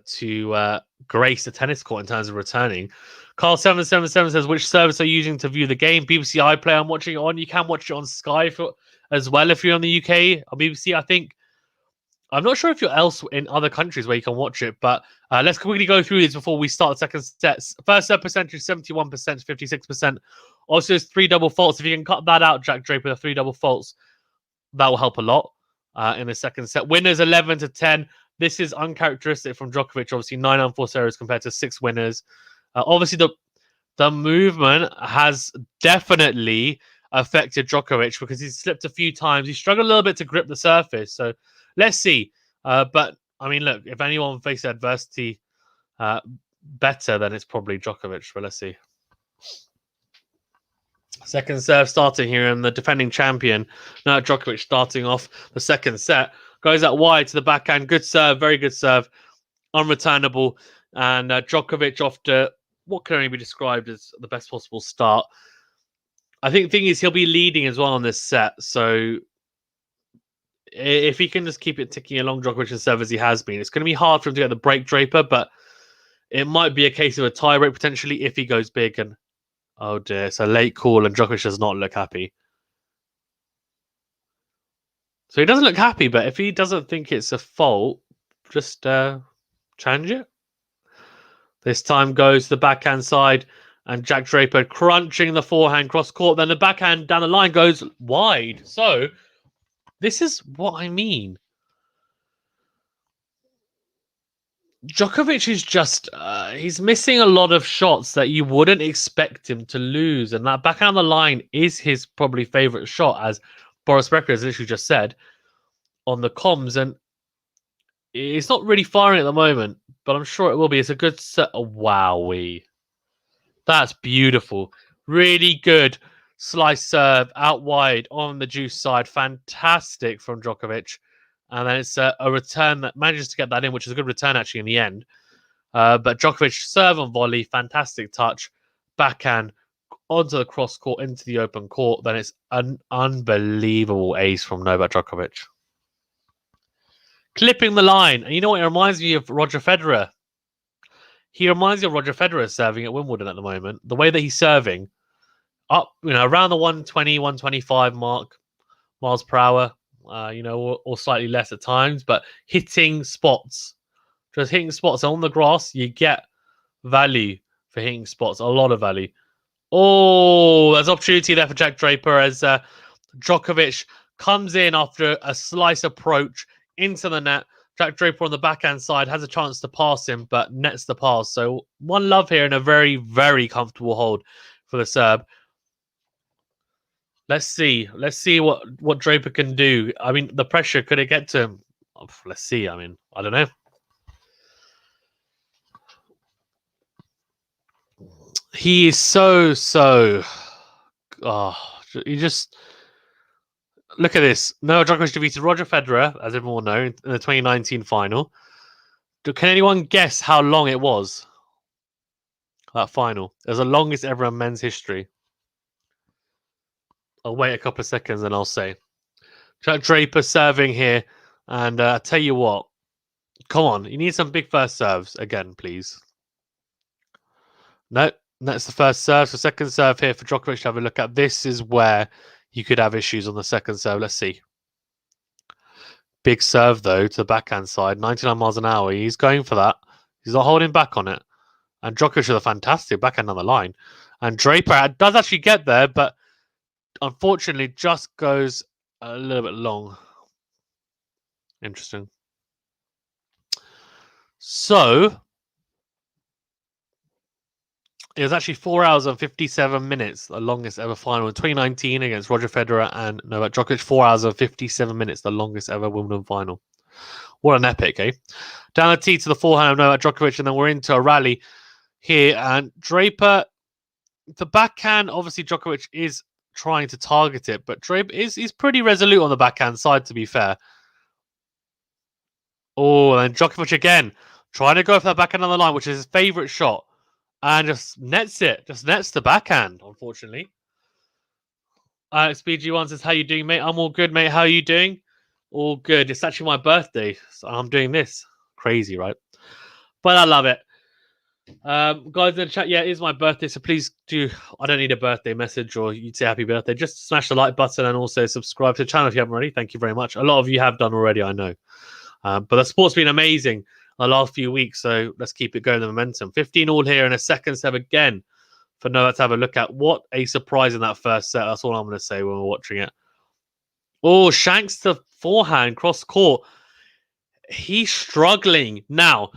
to grace the tennis court in terms of returning. Carl777 says, which service are you using to view the game? BBC iPlayer, I'm watching it on. You can watch it on Sky as well if you're in the UK or BBC, I think. I'm not sure if you're else in other countries where you can watch it, but let's quickly go through these before we start the second set. First set percentage, 71% to 56%. Also, there's 3 double faults. If you can cut that out, Jack Draper, the 3 double faults, that will help a lot in the second set. Winners 11 to 10. This is uncharacteristic from Djokovic. Obviously, 9 unforced errors compared to 6 winners. Obviously, the movement has definitely affected Djokovic because he's slipped a few times. He struggled a little bit to grip the surface. So let's see. But, I mean, look, if anyone faces adversity better, then it's probably Djokovic. But let's see. Second serve starting here, and the defending champion, Novak Djokovic, starting off the second set. Goes out wide to the backhand. Good serve, very good serve. Unreturnable. And Djokovic, after what can only be described as the best possible start. I think the thing is, he'll be leading as well on this set. So if he can just keep it ticking along Djokovic's serve as he has been, it's going to be hard for him to get the break, Draper, but it might be a case of a tie break potentially if he goes big. And oh dear, it's a late call and Djokovic does not look happy. So he doesn't look happy, but if he doesn't think it's a fault, just challenge it. This time goes to the backhand side, and Jack Draper crunching the forehand cross court. Then the backhand down the line goes wide. So this is what I mean. Djokovic is just, he's missing a lot of shots that you wouldn't expect him to lose. And that backhand on the line is his probably favourite shot, as Boris Becker has literally just said on the comms. And it's not really firing at the moment, but I'm sure it will be. It's a good set. Oh, wowee. That's beautiful. Really good slice serve out wide on the juice side. Fantastic from Djokovic. And then it's a return that manages to get that in, which is a good return actually in the end. But Djokovic serve and volley, fantastic touch, backhand onto the cross court into the open court. Then it's an unbelievable ace from Novak Djokovic. Clipping the line. And you know what? It reminds me of Roger Federer. He reminds me of Roger Federer serving at Wimbledon at the moment. The way that he's serving up, around the 120, 125 miles per hour, or slightly less at times, but hitting spots. Just hitting spots on the grass, you get value for hitting spots, a lot of value. Oh, there's opportunity there for Jack Draper as Djokovic comes in after a slice approach into the net. Jack Draper on the backhand side has a chance to pass him, but nets the pass. So 1-love here and a very, very comfortable hold for the Serb. Let's see. Let's see what Draper can do. I mean, the pressure, could it get to him? Let's see. I mean, I don't know. He is so... you just... Look at this. Novak Djokovic defeated Roger Federer, as everyone will know, in the 2019 final. Can anyone guess how long it was? That final. It was the longest ever in men's history. I'll wait a couple of seconds and I'll say. Jack Draper serving here. And I'll tell you what. Come on. You need some big first serves again, please. No, that's the first serve. So second serve here for Djokovic to have a look at. This is where you could have issues on the second serve. Let's see. Big serve, though, to the backhand side. 99 miles an hour. He's going for that. He's not holding back on it. And Djokovic with a fantastic backhand on the line. And Draper does actually get there, but unfortunately just goes a little bit long. Interesting. So it was actually 4 hours and 57 minutes, the longest ever final in 2019 against Roger Federer and Novak Djokovic. 4 hours and 57 minutes, the longest ever Wimbledon final. What an epic, eh? Down the tee to the forehand of Novak Djokovic, and then we're into a rally here. And Draper, the backhand, obviously Djokovic is trying to target it, but Draper is pretty resolute on the backhand side, to be fair. Oh, and Djokovic again, trying to go for that backhand on the line, which is his favourite shot. And just nets it. Just nets the backhand, unfortunately. XBG1 says, how you doing, mate? I'm all good, mate. How are you doing? All good. It's actually my birthday, so I'm doing this. Crazy, right? But I love it. Guys in the chat, yeah, it is my birthday, so please do. I don't need a birthday message or you'd say happy birthday. Just smash the like button and also subscribe to the channel if you haven't already. Thank you very much. A lot of you have done already, I know. But the sport's been amazing the last few weeks, so let's keep it going, the momentum. 15 all here and a second serve again for Novak to have a look at. What a surprise in that first set. That's all I'm going to say when we're watching it. Oh, shanks the forehand, cross court. He's struggling. Now,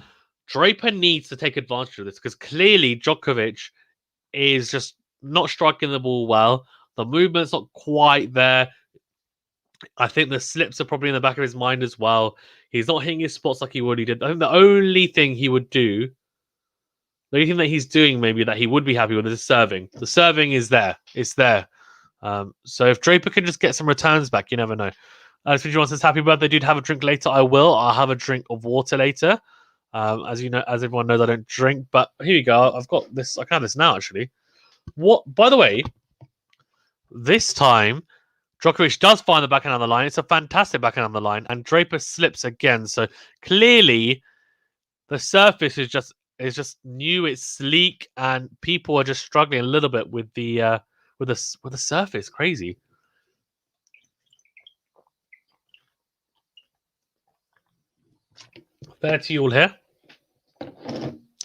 Draper needs to take advantage of this because clearly Djokovic is just not striking the ball well. The movement's not quite there. I think the slips are probably in the back of his mind as well. He's not hitting his spots like he already did. I think the only thing he would do, the only thing that he's doing maybe that he would be happy with is serving. The serving is there. It's there. So if Draper can just get some returns back, you never know. Alex Fidgeron says, happy birthday, dude. Have a drink later. I will. I'll have a drink of water later. As you know, as everyone knows, I don't drink. But here you go. I've got this. I can have this now, actually. What? By the way, this time, Djokovic does find the backhand on the line. It's a fantastic backhand on the line. And Draper slips again. So clearly, the surface is just new. It's sleek. And people are just struggling a little bit with the surface. Crazy. Fair to you all here.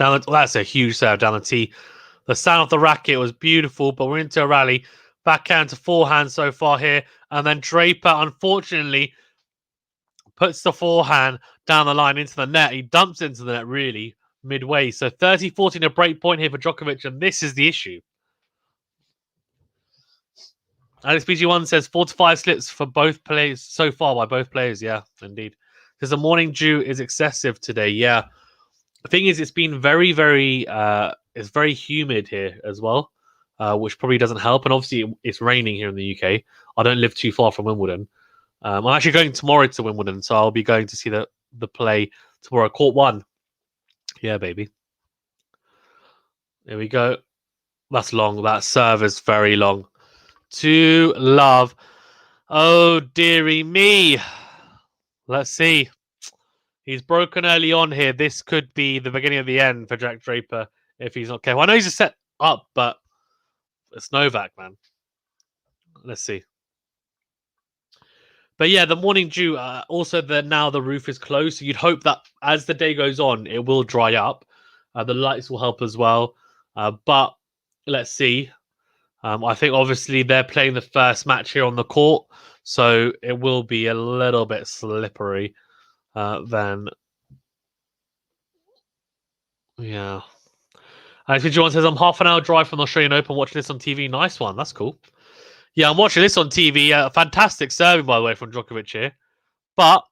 That's a huge serve down the tee. The sound of the racket was beautiful, but we're into a rally. Backhand to forehand so far here. And then Draper, unfortunately, puts the forehand down the line into the net. He dumps into the net, really, midway. So 30-14, a break point here for Djokovic, and this is the issue. Alex BG1 says 4 to 5 slips for both players so far by both players. Yeah, indeed. Because the morning dew is excessive today. Yeah. The thing is, it's been very, very, it's very humid here as well, which probably doesn't help. And obviously, it's raining here in the UK. I don't live too far from Wimbledon. I'm actually going tomorrow to Wimbledon, so I'll be going to see the play tomorrow. Court 1. Yeah, baby. There we go. That's long. That serve is very long. To love. Oh, dearie me. Let's see. He's broken early on here. This could be the beginning of the end for Jack Draper if he's not careful. I know he's a set up, but it's Novak, man. Let's see. But yeah, the morning dew, also now the roof is closed. So you'd hope that as the day goes on, it will dry up. The lights will help as well. But let's see. I think obviously they're playing the first match here on the court. So it will be a little bit slippery then. Yeah. John says, I'm half an hour drive from the Australian Open watching this on TV. Nice one. That's cool. Yeah, I'm watching this on TV. Fantastic serving, by the way, from Djokovic here. But,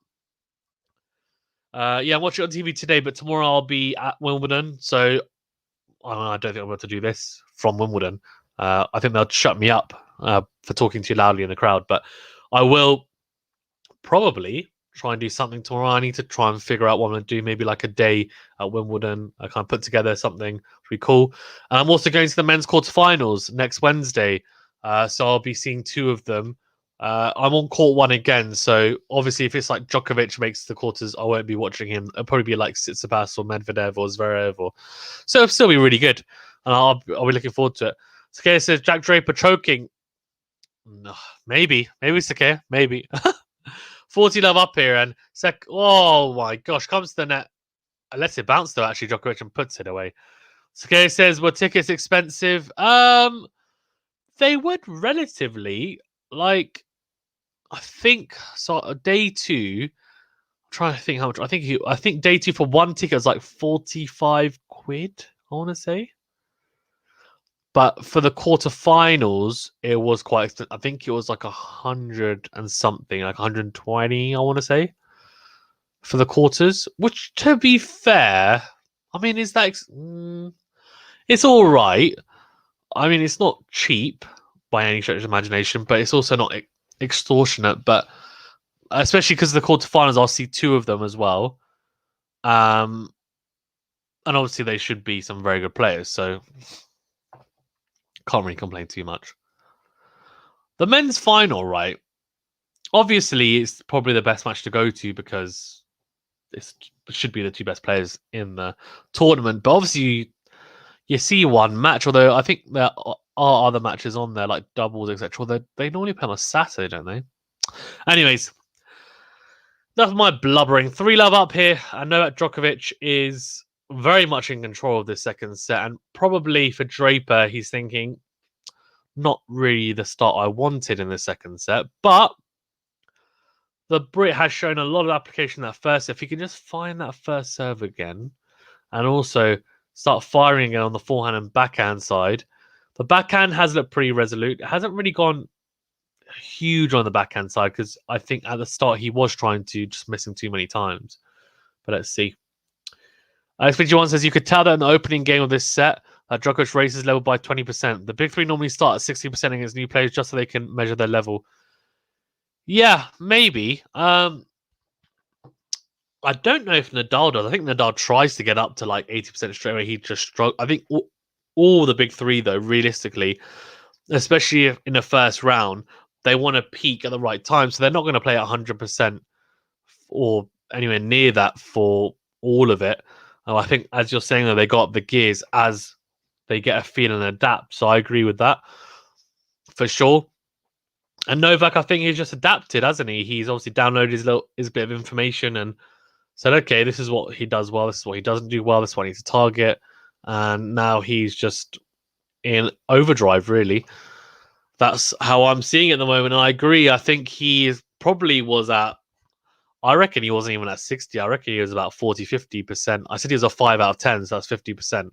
yeah, I'm watching it on TV today, but tomorrow I'll be at Wimbledon. So, I don't think I'm able to do this from Wimbledon. I think they'll shut me up for talking too loudly in the crowd. But I will probably try and do something tomorrow. I need to try and figure out what I'm going to do. Maybe like a day at Wimbledon. I kind of put together something pretty cool. And I'm also going to the men's quarterfinals next Wednesday. So I'll be seeing 2 of them. I'm on court 1 again. So obviously, if it's like Djokovic makes the quarters, I won't be watching him. It'll probably be like Tsitsipas or Medvedev or Zverev. So it'll still be really good. And I'll be looking forward to it. Sakaya says, Jack Draper choking. No, maybe. Maybe Sakaya. Maybe. 40 love up here, and oh my gosh, comes to the net. Lets it bounce though, actually, Djokovic, and puts it away. Sakaya says, were tickets expensive? They would relatively, like, I think, so day 2, I'm trying to think how much, I think day 2 for one ticket was like 45 quid, I want to say. But for the quarterfinals, it was quite expensive. I think it was like 100 and something, like 120, I want to say, for the quarters. Which, to be fair, I mean, is that it's all right. I mean, it's not cheap by any stretch of imagination, but it's also not extortionate. But especially because the quarterfinals, I'll see 2 of them as well. And obviously, they should be some very good players. So can't really complain too much. The men's final, right? Obviously, it's probably the best match to go to because it should be the 2 best players in the tournament. But obviously, you see one match, although I think there are other matches on there, like doubles, etc. Although they normally play on a Saturday, don't they? Anyways, enough of my blubbering. 3 love up here. I know that Djokovic is very much in control of this second set, and probably for Draper, he's thinking, not really the start I wanted in the second set, but the Brit has shown a lot of application in that first set. If he can just find that first serve again, and also start firing again on the forehand and backhand side. The backhand has looked pretty resolute. It hasn't really gone huge on the backhand side because I think at the start he was trying to, just missing too many times. But let's see. X51 says, you could tell that in the opening game of this set that Djokovic raised his level by 20%. The big 3 normally start at 60% against new players just so they can measure their level. Yeah, maybe. I don't know if Nadal does. I think Nadal tries to get up to like 80% straight away. He just struggles. I think all the big 3, though, realistically, especially in the first round, they want to peak at the right time. So they're not going to play 100% or anywhere near that for all of it. I think, as you're saying, though, they got the gears as they get a feel and adapt. So I agree with that for sure. And Novak, I think he's just adapted, hasn't he? He's obviously downloaded his bit of information and said, okay, this is what he does well. This is what he doesn't do well. This is what he needs to target. And now he's just in overdrive, really. That's how I'm seeing it at the moment. And I agree. I think he probably was at, I reckon he wasn't even at 60. I reckon he was about 40, 50%. I said he was a 5 out of 10, so that's 50%.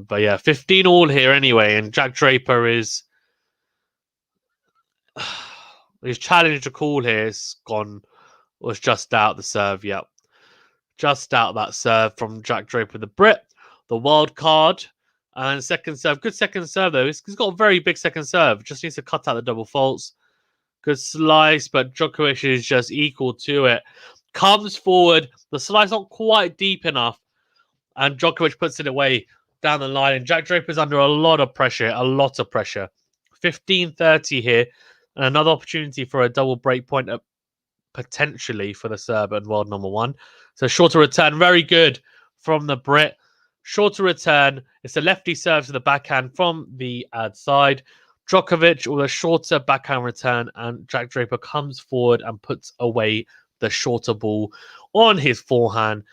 But yeah, 15 all here anyway. And Jack Draper is... his challenge to call here is gone. Was just out the serve, yep. Just out that serve from Jack Draper, the Brit. The wild card. And second serve. Good second serve, though. He's got a very big second serve. Just needs to cut out the double faults. Good slice, but Djokovic is just equal to it. Comes forward. The slice not quite deep enough. And Djokovic puts it away down the line. And Jack Draper's under a lot of pressure. A lot of pressure. 15-30 here. And another opportunity for a double break point potentially for the Serb and world number 1. So shorter return. Very good from the Brit. Shorter return. It's a lefty serve to the backhand from the ad side. Djokovic with a shorter backhand return, and Jack Draper comes forward and puts away the shorter ball on his forehand,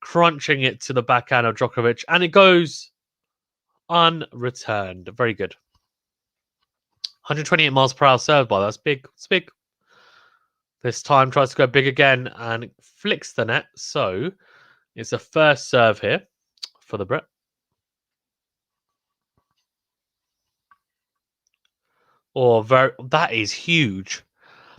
crunching it to the backhand of Djokovic, and it goes unreturned. Very good. 128 miles per hour serve by that's big. It's big. This time tries to go big again and flicks the net. So it's a first serve here for the Brit. Oh, that is huge.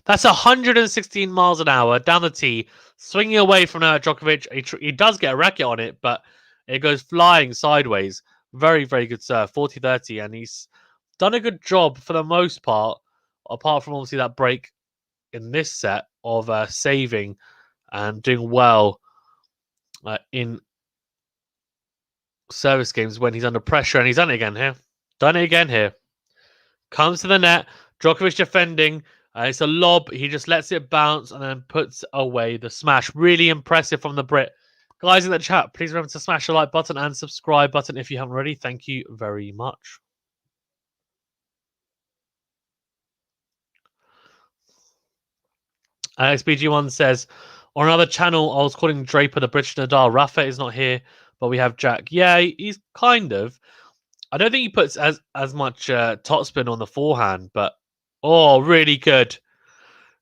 That's 116 miles an hour down the tee, swinging away from Djokovic. He does get a racket on it, but it goes flying sideways. Very, very good serve. 40-30, and he's done a good job for the most part, apart from obviously that break in this set of saving and doing well in service games when he's under pressure. And he's done it again here. Done it again here. Comes to the net. Djokovic defending. It's a lob. He just lets it bounce and then puts away the smash. Really impressive from the Brit. Guys in the chat, please remember to smash the like button and subscribe button if you haven't already. Thank you very much. XBG1 says, on another channel, I was calling Draper the British Nadal. Rafa is not here, but we have Jack. Yeah, he's kind of. I don't think he puts as much topspin on the forehand, but oh, really good.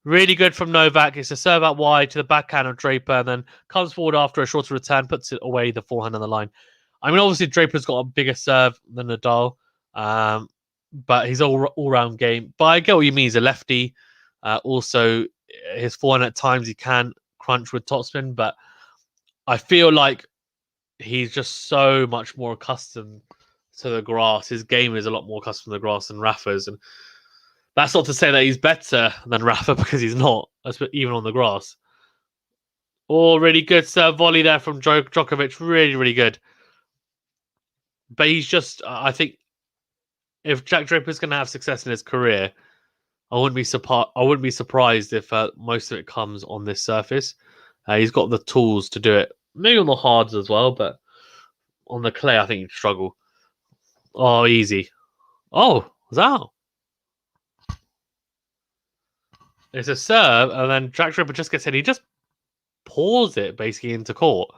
Really good from Novak. It's a serve out wide to the backhand of Draper, and then comes forward after a shorter return, puts it away, the forehand on the line. I mean, obviously, Draper's got a bigger serve than Nadal, but he's all-round game. But I get what you mean. He's a lefty. Also, his forehand at times he can crunch with topspin, but I feel like he's just so much more accustomed to the grass. His game is a lot more accustomed to the grass than Rafa's, and that's not to say that he's better than Rafa, because he's not, even on the grass. Oh, really good serve volley there from Djokovic. Really, really good. But he's just, I think, if Jack Draper's going to have success in his career, I wouldn't be surprised if most of it comes on this surface. He's got the tools to do it. Maybe on the hards as well, but on the clay, I think he'd struggle. Oh, easy. Oh, Zhao. It's a serve, and then Jack Draper just gets hit. He just pours it basically into court.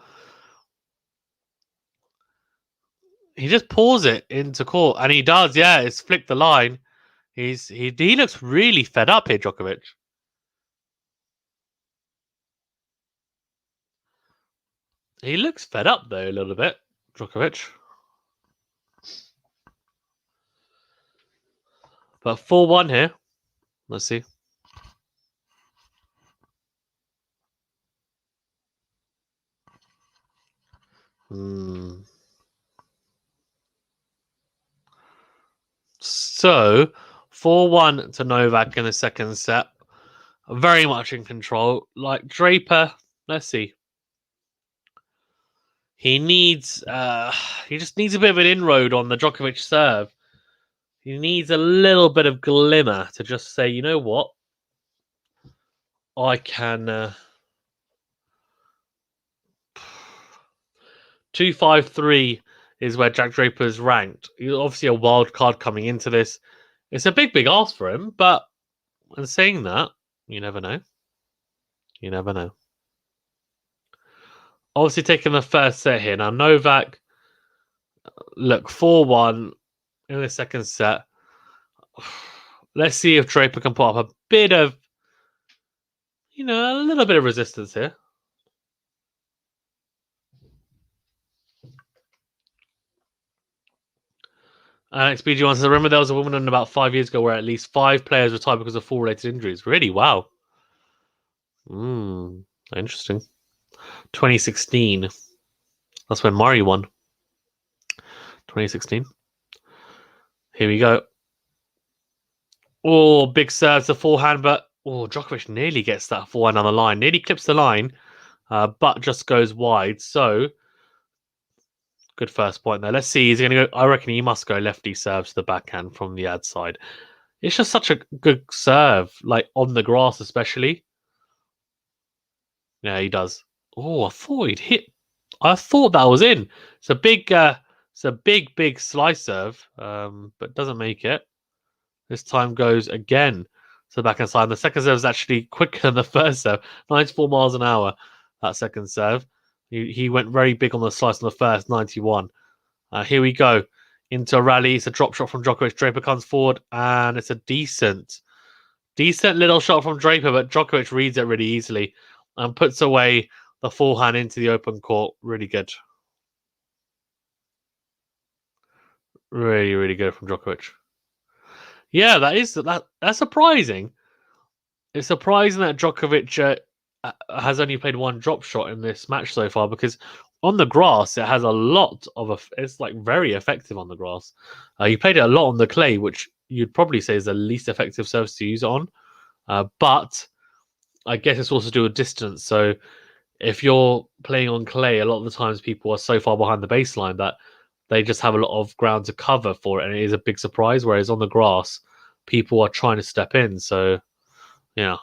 He just pours it into court, and he does. Yeah, it's flicked the line. He looks really fed up here, Djokovic. He looks fed up though a little bit, Djokovic. But 4-1 here. Let's see. So, 4-1 to Novak in the second set. Very much in control. Like Draper, let's see. He just needs a bit of an inroad on the Djokovic serve. He needs a little bit of glimmer to just say, you know what? I can... 253 is where Jack Draper's ranked. He's obviously a wild card coming into this. It's a big ask for him, but in saying that, you never know. You never know. Obviously taking the first set here. Now, Novak, look, 4-1 in the second set. Let's see if Draper can put up a bit of, a little bit of resistance here. XBG1 says, I remember there was a Wimbledon about 5 years ago where at least 5 players retired because of fall-related injuries. Really? Wow. Interesting. 2016. That's when Murray won. 2016. Here we go. Oh, big serves to forehand, but Djokovic nearly gets that forehand on the line. Nearly clips the line, but just goes wide. So, good first point there. Let's see. He's going to go. I reckon he must go lefty serves to the backhand from the ad side. It's just such a good serve, like on the grass, especially. Yeah, he does. Oh, I thought he'd hit. I thought that was in. It's a big slice serve, but doesn't make it. This time goes again to the backhand side. The second serve is actually quicker than the first serve. 94 miles an hour, that second serve. He went very big on the slice on the first, 91. Here we go. Into a rally. It's a drop shot from Djokovic. Draper comes forward, and it's a decent little shot from Draper, but Djokovic reads it really easily and puts away the forehand into the open court. Really good. Really, really good from Djokovic. Yeah, that's surprising. It's surprising that Djokovic has only played one drop shot in this match so far, because on the grass it has a lot of it's like very effective on the grass. He played it a lot on the clay, which you'd probably say is the least effective surface to use it on. But I guess it's also to do with distance. So if you're playing on clay, a lot of the times people are so far behind the baseline that they just have a lot of ground to cover for it, and it is a big surprise. Whereas on the grass, people are trying to step in. So, yeah.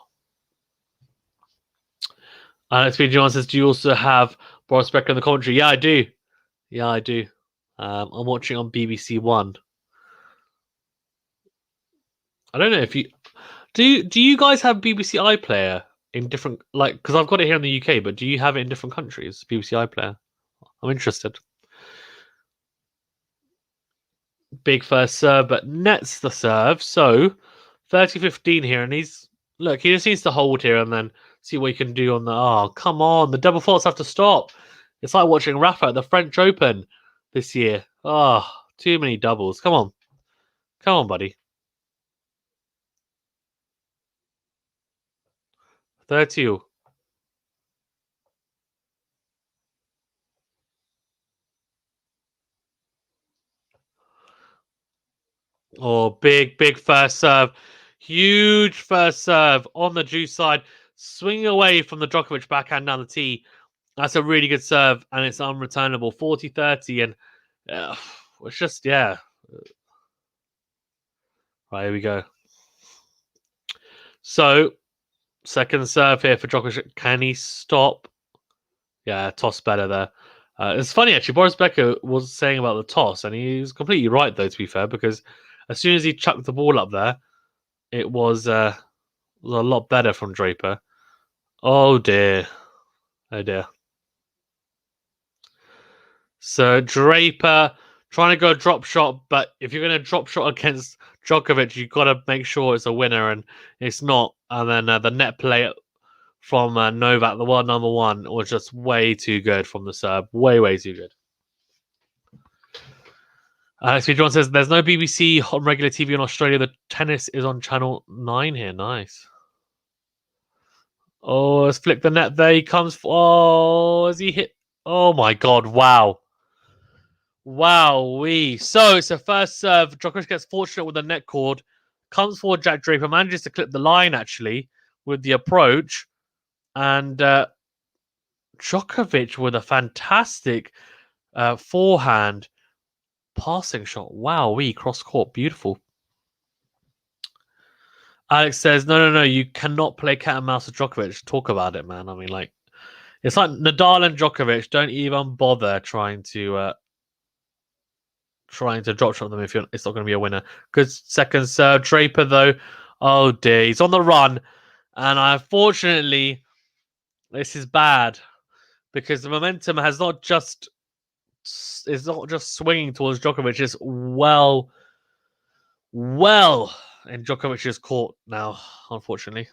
Alex B. John says, do you also have Boris Becker in the commentary? Yeah, I do. I'm watching on BBC One. I don't know if you... Do you guys have BBC iPlayer in different... because I've got it here in the UK, but do you have it in different countries, BBC iPlayer? I'm interested. Big first serve, but nets the serve. So 30-15 here, and he just needs to hold here and then see what he can do on the. Oh, come on! The double faults have to stop. It's like watching Rafa at the French Open this year. Oh, too many doubles. Come on, buddy. 30. Oh, big first serve. Huge first serve on the juice side. Swinging away from the Djokovic backhand down the tee. That's a really good serve, and it's unreturnable. 40-30, and it's just, yeah. Right, here we go. So, second serve here for Djokovic. Can he stop? Yeah, toss better there. It's funny, actually. Boris Becker was saying about the toss, and he was completely right, though, to be fair, because as soon as he chucked the ball up there, it was a lot better from Draper. Oh, dear. So, Draper trying to go drop shot, but if you're going to drop shot against Djokovic, you've got to make sure it's a winner, and it's not. And then the net play from Novak, the world number one, was just way too good from the serve. Way too good. Alex John says, there's no BBC on regular TV in Australia. The tennis is on Channel 9 here. Nice. Oh, let's flick the net there. He comes. Has he hit? Oh, my God. Wow. Wowee. So it's a first serve. Djokovic gets fortunate with the net cord. Comes forward, Jack Draper manages to clip the line, actually, with the approach. And Djokovic with a fantastic forehand passing shot. Wowee. Cross court. Beautiful. Alex says, no. You cannot play cat and mouse with Djokovic. Talk about it, man. I mean, it's like Nadal and Djokovic. Don't even bother trying to drop shot them if it's not going to be a winner. Good second serve. Draper, though. Oh, dear. He's on the run. And unfortunately, this is bad. because the momentum is not just swinging towards Djokovic. It's well in Djokovic's court now, unfortunately.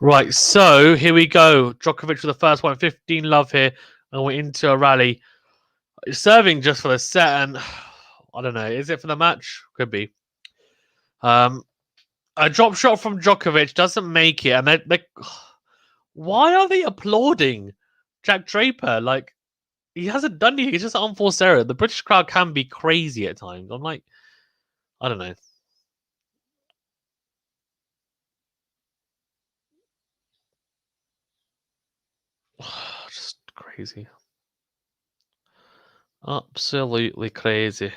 Right, so here we go. Djokovic for the first one, 15 love here, and we're into a rally. Serving just for the set, and I don't know, is it for the match? Could be. A drop shot from Djokovic doesn't make it, and they why are they applauding Jack Draper? Like, he hasn't done anything. It's just an unforced error. The British crowd can be crazy at times. I'm like, I don't know. Just crazy. Absolutely crazy.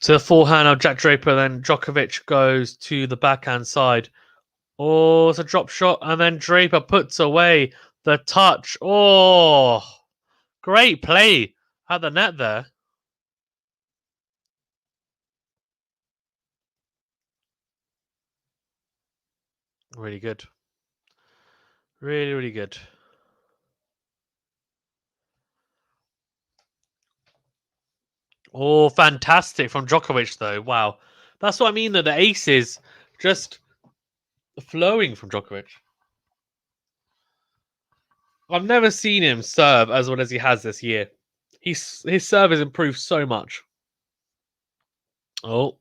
To the forehand of Jack Draper, then Djokovic goes to the backhand side. Oh, it's a drop shot, and then Draper puts away the touch. Oh, great play at the net there. Really good. Really, really good. Oh, fantastic from Djokovic, though. Wow. That's what I mean, though. The aces just flowing from Djokovic. I've never seen him serve as well as he has this year. His serve has improved so much. Oh.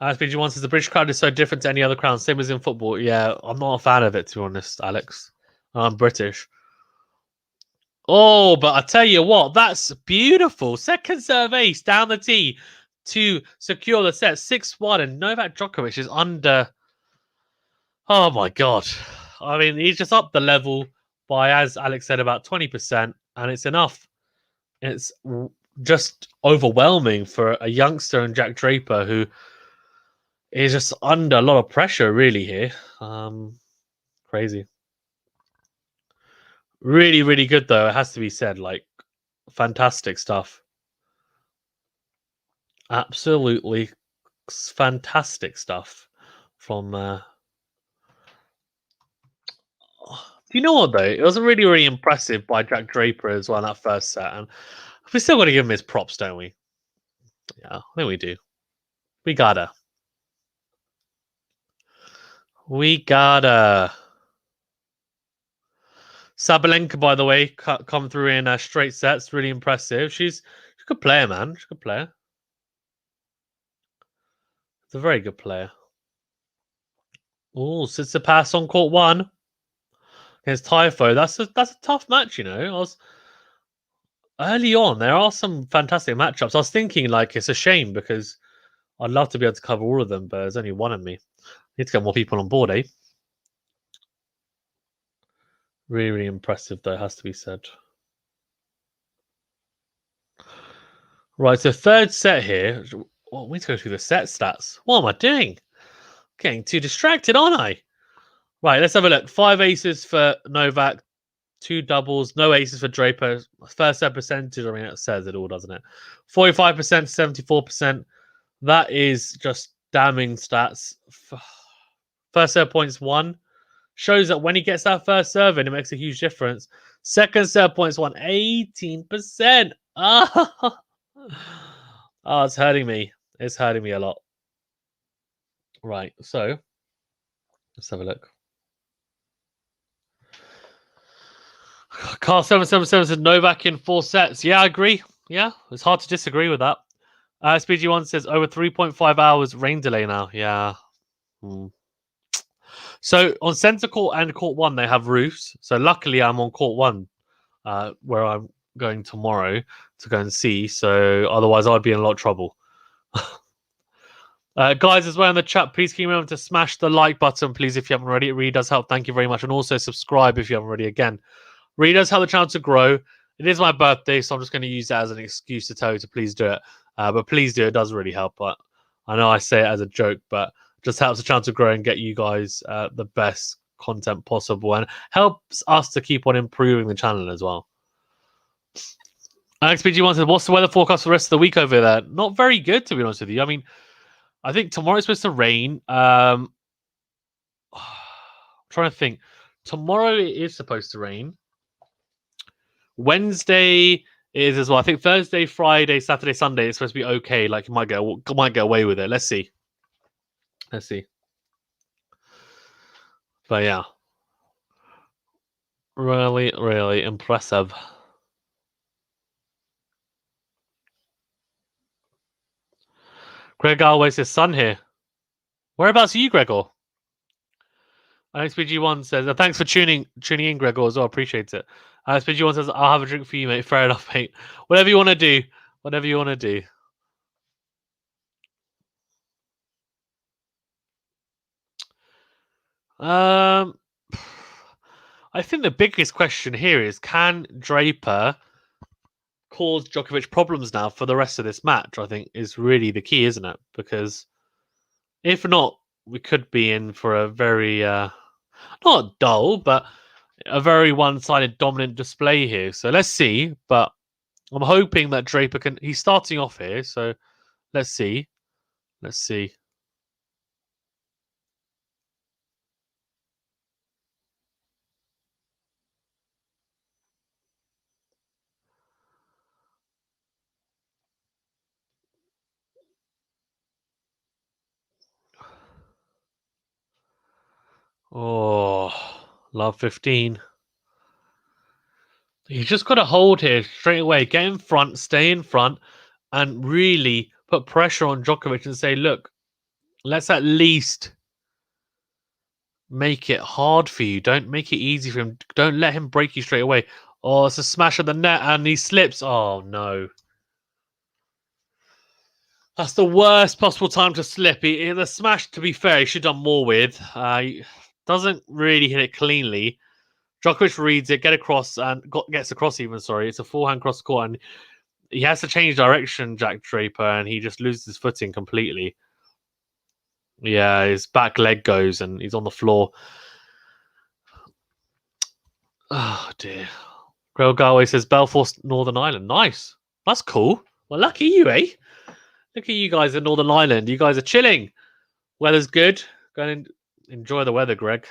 SPG One says the British crowd is so different to any other crowd, same as in football. Yeah, I'm not a fan of it, to be honest, Alex. I'm British. Oh, but I tell you what, that's beautiful. Second serve ace down the tee to secure the set 6-1, and Novak Djokovic is under. Oh my god. I mean, he's just up the level by, as Alex said, about 20%, and it's enough. It's just overwhelming for a youngster and Jack Draper who is just under a lot of pressure, really, here. Crazy. Really, really good, though, it has to be said. Like, fantastic stuff. Absolutely fantastic stuff from. Do you know what, though? It was really, really impressive by Jack Draper as well in that first set. And we still got to give him his props, don't we? Yeah, I think we do. We gotta. We gotta. Sabalenka, by the way, come through in straight sets. Really impressive. She's a good player, man. She's a good player. It's a very good player. Oh, Tsitsipas on court one against Typho. That's a tough match, you know. I was early on. There are some fantastic matchups. I was thinking like it's a shame because I'd love to be able to cover all of them, but there's only one of me. Need to get more people on board, eh? Really, really impressive, though, has to be said. Right, so third set here. Well, we need to go through the set stats. What am I doing? Getting too distracted, aren't I? Right, let's have a look. 5 aces for Novak, 2 doubles, no aces for Draper. First set percentage, I mean, it says it all, doesn't it? 45%, 74%. That is just damning stats. First serve points 1. Shows that when he gets that first serve in, it makes a huge difference. Second serve points 1, 18%. Oh, it's hurting me. It's hurting me a lot. Right, so Let's have a look. Carl777 says Novak in 4 sets. Yeah, I agree. Yeah, it's hard to disagree with that. SPG1 says over 3.5 hours rain delay now. Yeah. So on centre court and court 1, they have roofs. So luckily, I'm on court 1, where I'm going tomorrow to go and see. So otherwise, I'd be in a lot of trouble. Guys, as well in the chat, please keep remember to smash the like button, please, if you haven't already. It really does help. Thank you very much. And also subscribe if you haven't already. Again, really does help the channel to grow. It is my birthday, so I'm just going to use that as an excuse to tell you to please do it. But please do. It does really help. But I know I say it as a joke, but it just helps the channel to grow and get you guys the best content possible, and helps us to keep on improving the channel as well. XPG1 said, what's the weather forecast for the rest of the week over there? Not very good, to be honest with you. I mean, I think tomorrow it's supposed to rain. I'm trying to think. Tomorrow it is supposed to rain. Wednesday is as well. I think Thursday, Friday, Saturday, Sunday is supposed to be okay. Like, you might get away with it. Let's see. Let's see. But yeah, really, really impressive. Greg always says sun here. Whereabouts are you, Gregor? XPG1 says, thanks for tuning in, Gregor, as well. Appreciate it. XPG1 says, I'll have a drink for you, mate. Fair enough, mate. Whatever you want to do. Whatever you want to do. I think the biggest question here is, can Draper cause Djokovic problems now for the rest of this match? I think is really the key, isn't it? Because if not, we could be in for a very not dull, but a very one-sided dominant display here. So let's see. But I'm hoping that Draper can. He's starting off here, so let's see. Let's see. Oh, love 15. You just got to hold here straight away. Get in front, stay in front, and really put pressure on Djokovic and say, look, let's at least make it hard for you. Don't make it easy for him. Don't let him break you straight away. Oh, it's a smash of the net, and he slips. Oh, no. That's the worst possible time to slip. The smash, to be fair, he should have done more with. He doesn't really hit it cleanly. Djokovic reads it, gets across even, sorry. It's a forehand cross court, and he has to change direction, Jack Draper, and he just loses his footing completely. Yeah, his back leg goes, and he's on the floor. Oh, dear. Grail Galway says, Belfast, Northern Ireland. Nice. That's cool. Well, lucky you, eh? Look at you guys in Northern Ireland. You guys are chilling. Weather's good. Go and enjoy the weather, Greg.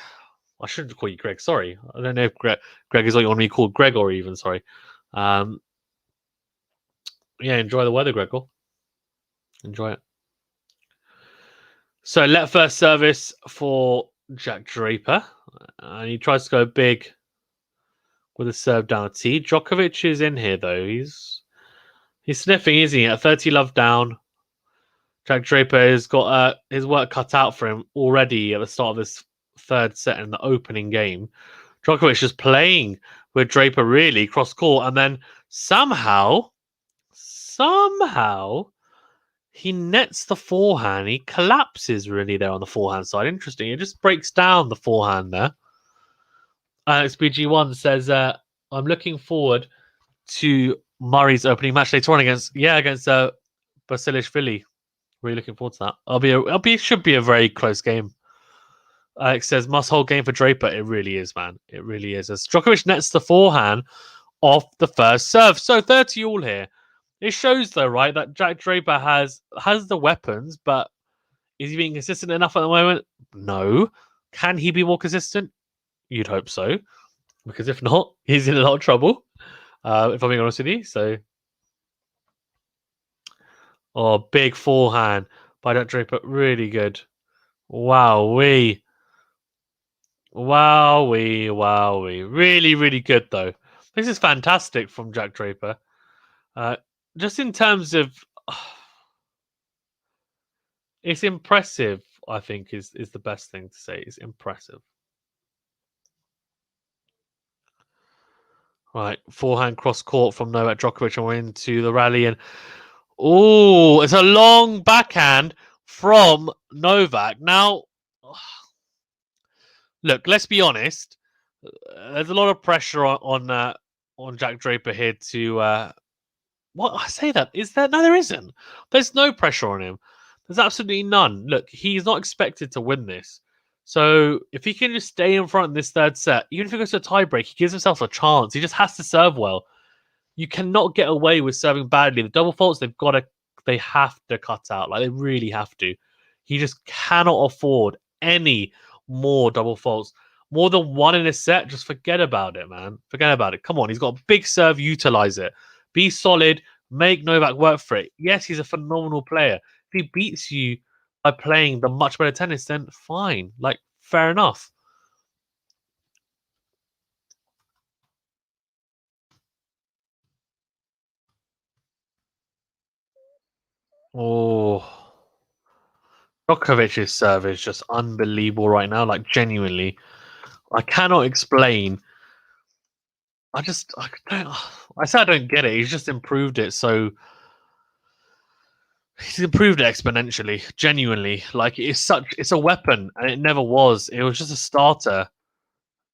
I shouldn't call you Greg. Sorry. I don't know if Greg is what you want me to call Gregor even. Sorry. Yeah, enjoy the weather, Gregor. Enjoy it. So let first service for Jack Draper. And he tries to go big with a serve down T. Djokovic is in here, though. He's sniffing, isn't he? At 30 love down. Jack Draper has got his work cut out for him already at the start of this third set in the opening game. Djokovic is playing with Draper really cross court, and then somehow he nets the forehand. He collapses really there on the forehand side. Interesting. It just breaks down the forehand there. XBG1 says, I'm looking forward to Murray's opening match later on against Basilashvili. Really looking forward to that. Should be a very close game. Alex says, must hold game for Draper. It really is, man. It really is. As Djokovic nets the forehand off the first serve. So 30 all here. It shows, though, right, that Jack Draper has the weapons, but is he being consistent enough at the moment? No. Can he be more consistent? You'd hope so. Because if not, he's in a lot of trouble. If I'm being honest with you. So, big forehand by Jack Draper. Really good. Wow, Wowee, wowee. Really, really good, though. This is fantastic from Jack Draper. Just in terms of... it's impressive, I think, is the best thing to say. It's impressive. Right, forehand cross court from Novak Djokovic, and we're into the rally. And oh, it's a long backhand from Novak. Now, look, let's be honest. There's a lot of pressure on Jack Draper here to. What I say that is there? No, there isn't. There's no pressure on him. There's absolutely none. Look, he's not expected to win this. So if he can just stay in front in this third set, even if it goes to a tiebreak, he gives himself a chance. He just has to serve well. You cannot get away with serving badly. The double faults they have to cut out. Like they really have to. He just cannot afford any more double faults. More than one in a set, just forget about it, man. Forget about it. Come on, he's got a big serve. Utilize it. Be solid. Make Novak work for it. Yes, he's a phenomenal player. If he beats you by playing the much better tennis, then fine. Like, fair enough. Oh, Djokovic's serve is just unbelievable right now. Like, genuinely, I cannot explain. I say I don't get it. He's just improved it. So he's improved it exponentially. Genuinely, like it's a weapon, and it never was. It was just a starter.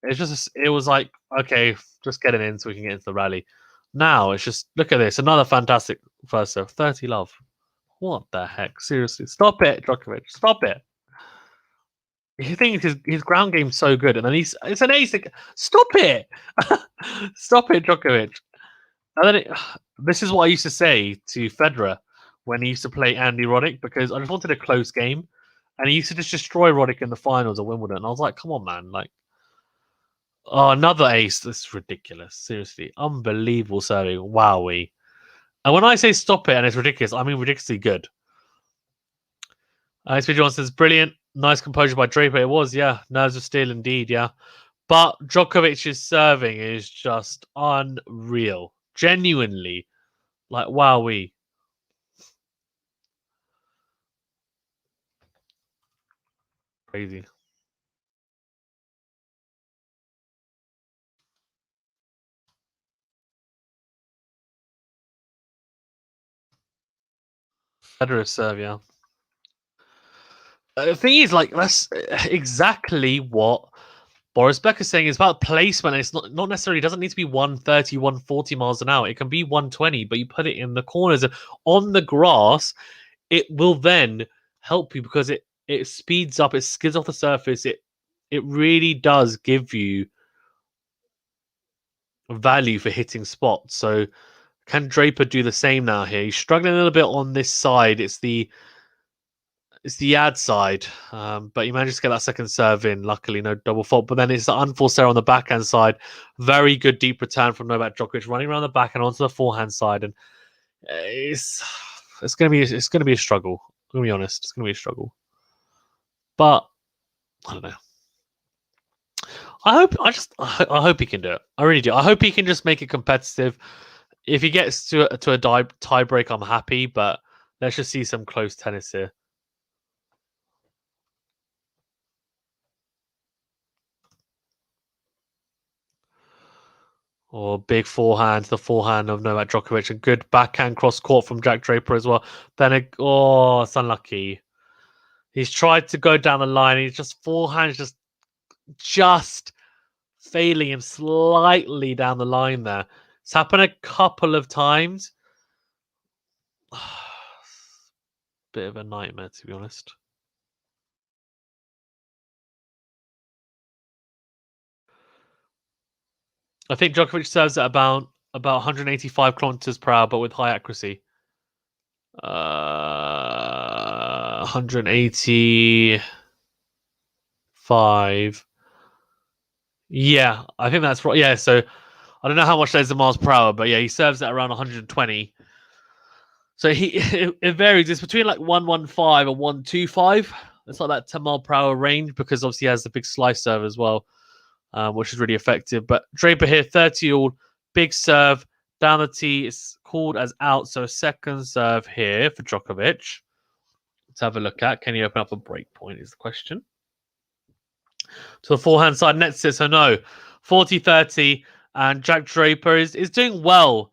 It was like, okay, just get it in so we can get into the rally. Now it's just look at this, another fantastic first serve, 30 love. What the heck? Seriously, stop it, Djokovic, stop it. You think his ground game's so good, and then it's an ace. Stop it, stop it, Djokovic. And then this is what I used to say to Federer when he used to play Andy Roddick, because I just wanted a close game, and he used to just destroy Roddick in the finals of Wimbledon. And I was like, come on, man, like. Oh, another ace. This is ridiculous. Seriously. Unbelievable serving. Wowee. And when I say stop it and it's ridiculous, I mean ridiculously good. XP Johnson's brilliant. Nice composure by Draper. It was, yeah. Nerves of steel indeed, yeah. But Djokovic's serving is just unreal. Genuinely. Like, wowee. Crazy. Federer's serve, yeah. The thing is, like, that's exactly what Boris Becker's saying. Is about placement. It's not necessarily, it doesn't need to be 130, 140 miles an hour. It can be 120, but you put it in the corners. And on the grass, it will then help you because it speeds up, it skids off the surface. It really does give you value for hitting spots. So can Draper do the same now here? He's struggling a little bit on this side. It's the ad side, but he managed to get that second serve in. Luckily, no double fault. But then it's the unforced error on the backhand side. Very good deep return from Novak Djokovic, running around the backhand onto the forehand side, and it's gonna be a struggle. I'm gonna be honest, it's gonna be a struggle. But I don't know. I hope he can do it. I really do. I hope he can just make it competitive. If he gets to a tie break, I'm happy. But let's just see some close tennis here. Or big forehand, the forehand of Novak Djokovic. A good backhand cross court from Jack Draper as well. Then it's unlucky. He's tried to go down the line. He's just forehand, just failing him slightly down the line there. It's happened a couple of times. Bit of a nightmare, to be honest. I think Djokovic serves at about 185 kilometers per hour, but with high accuracy. 185. Yeah, I think that's right. Yeah, so I don't know how much that is in miles per hour, but yeah, he serves at around 120. So it varies. It's between like 115 and 125. it's like that 10 mph range because obviously he has the big slice serve as well, which is really effective. But Draper here, 30-all, big serve down the tee. It's called as out, so second serve here for Djokovic. Let's have a look at. Can he open up a break point is the question. To the forehand side, nets it, so no. 40-30, and Jack Draper is doing well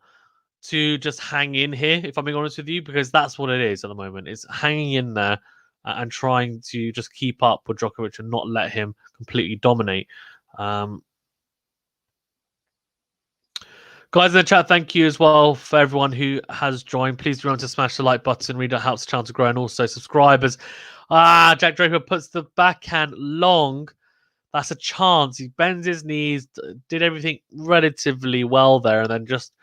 to just hang in here, if I'm being honest with you, because that's what it is at the moment. It's hanging in there and trying to just keep up with Djokovic and not let him completely dominate. Guys in the chat, thank you as well for everyone who has joined. Please remember to smash the like button. Really helps the channel to grow, and also subscribers. Jack Draper puts the backhand long. That's a chance. He bends his knees, did everything relatively well there, and then just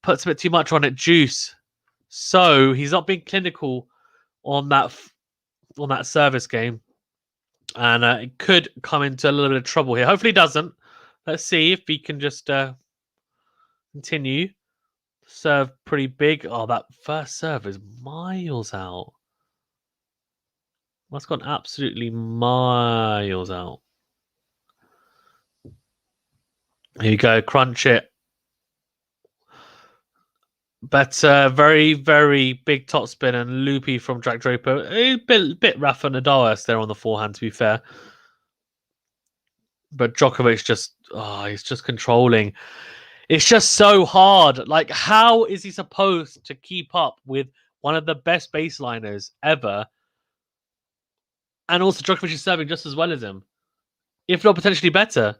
puts a bit too much on it. Juice. So he's not being clinical on that service game, and it could come into a little bit of trouble here. Hopefully, he doesn't. Let's see if he can just continue. Serve pretty big. Oh, that first serve is miles out. That's gone absolutely miles out. Here you go. Crunch it. But very, very big topspin and loopy from Jack Draper. A bit Rafa Nadal there on the forehand, to be fair. But Djokovic just, he's just controlling. It's just so hard. Like, how is he supposed to keep up with one of the best baseliners ever? And also Djokovic is serving just as well as him, if not potentially better.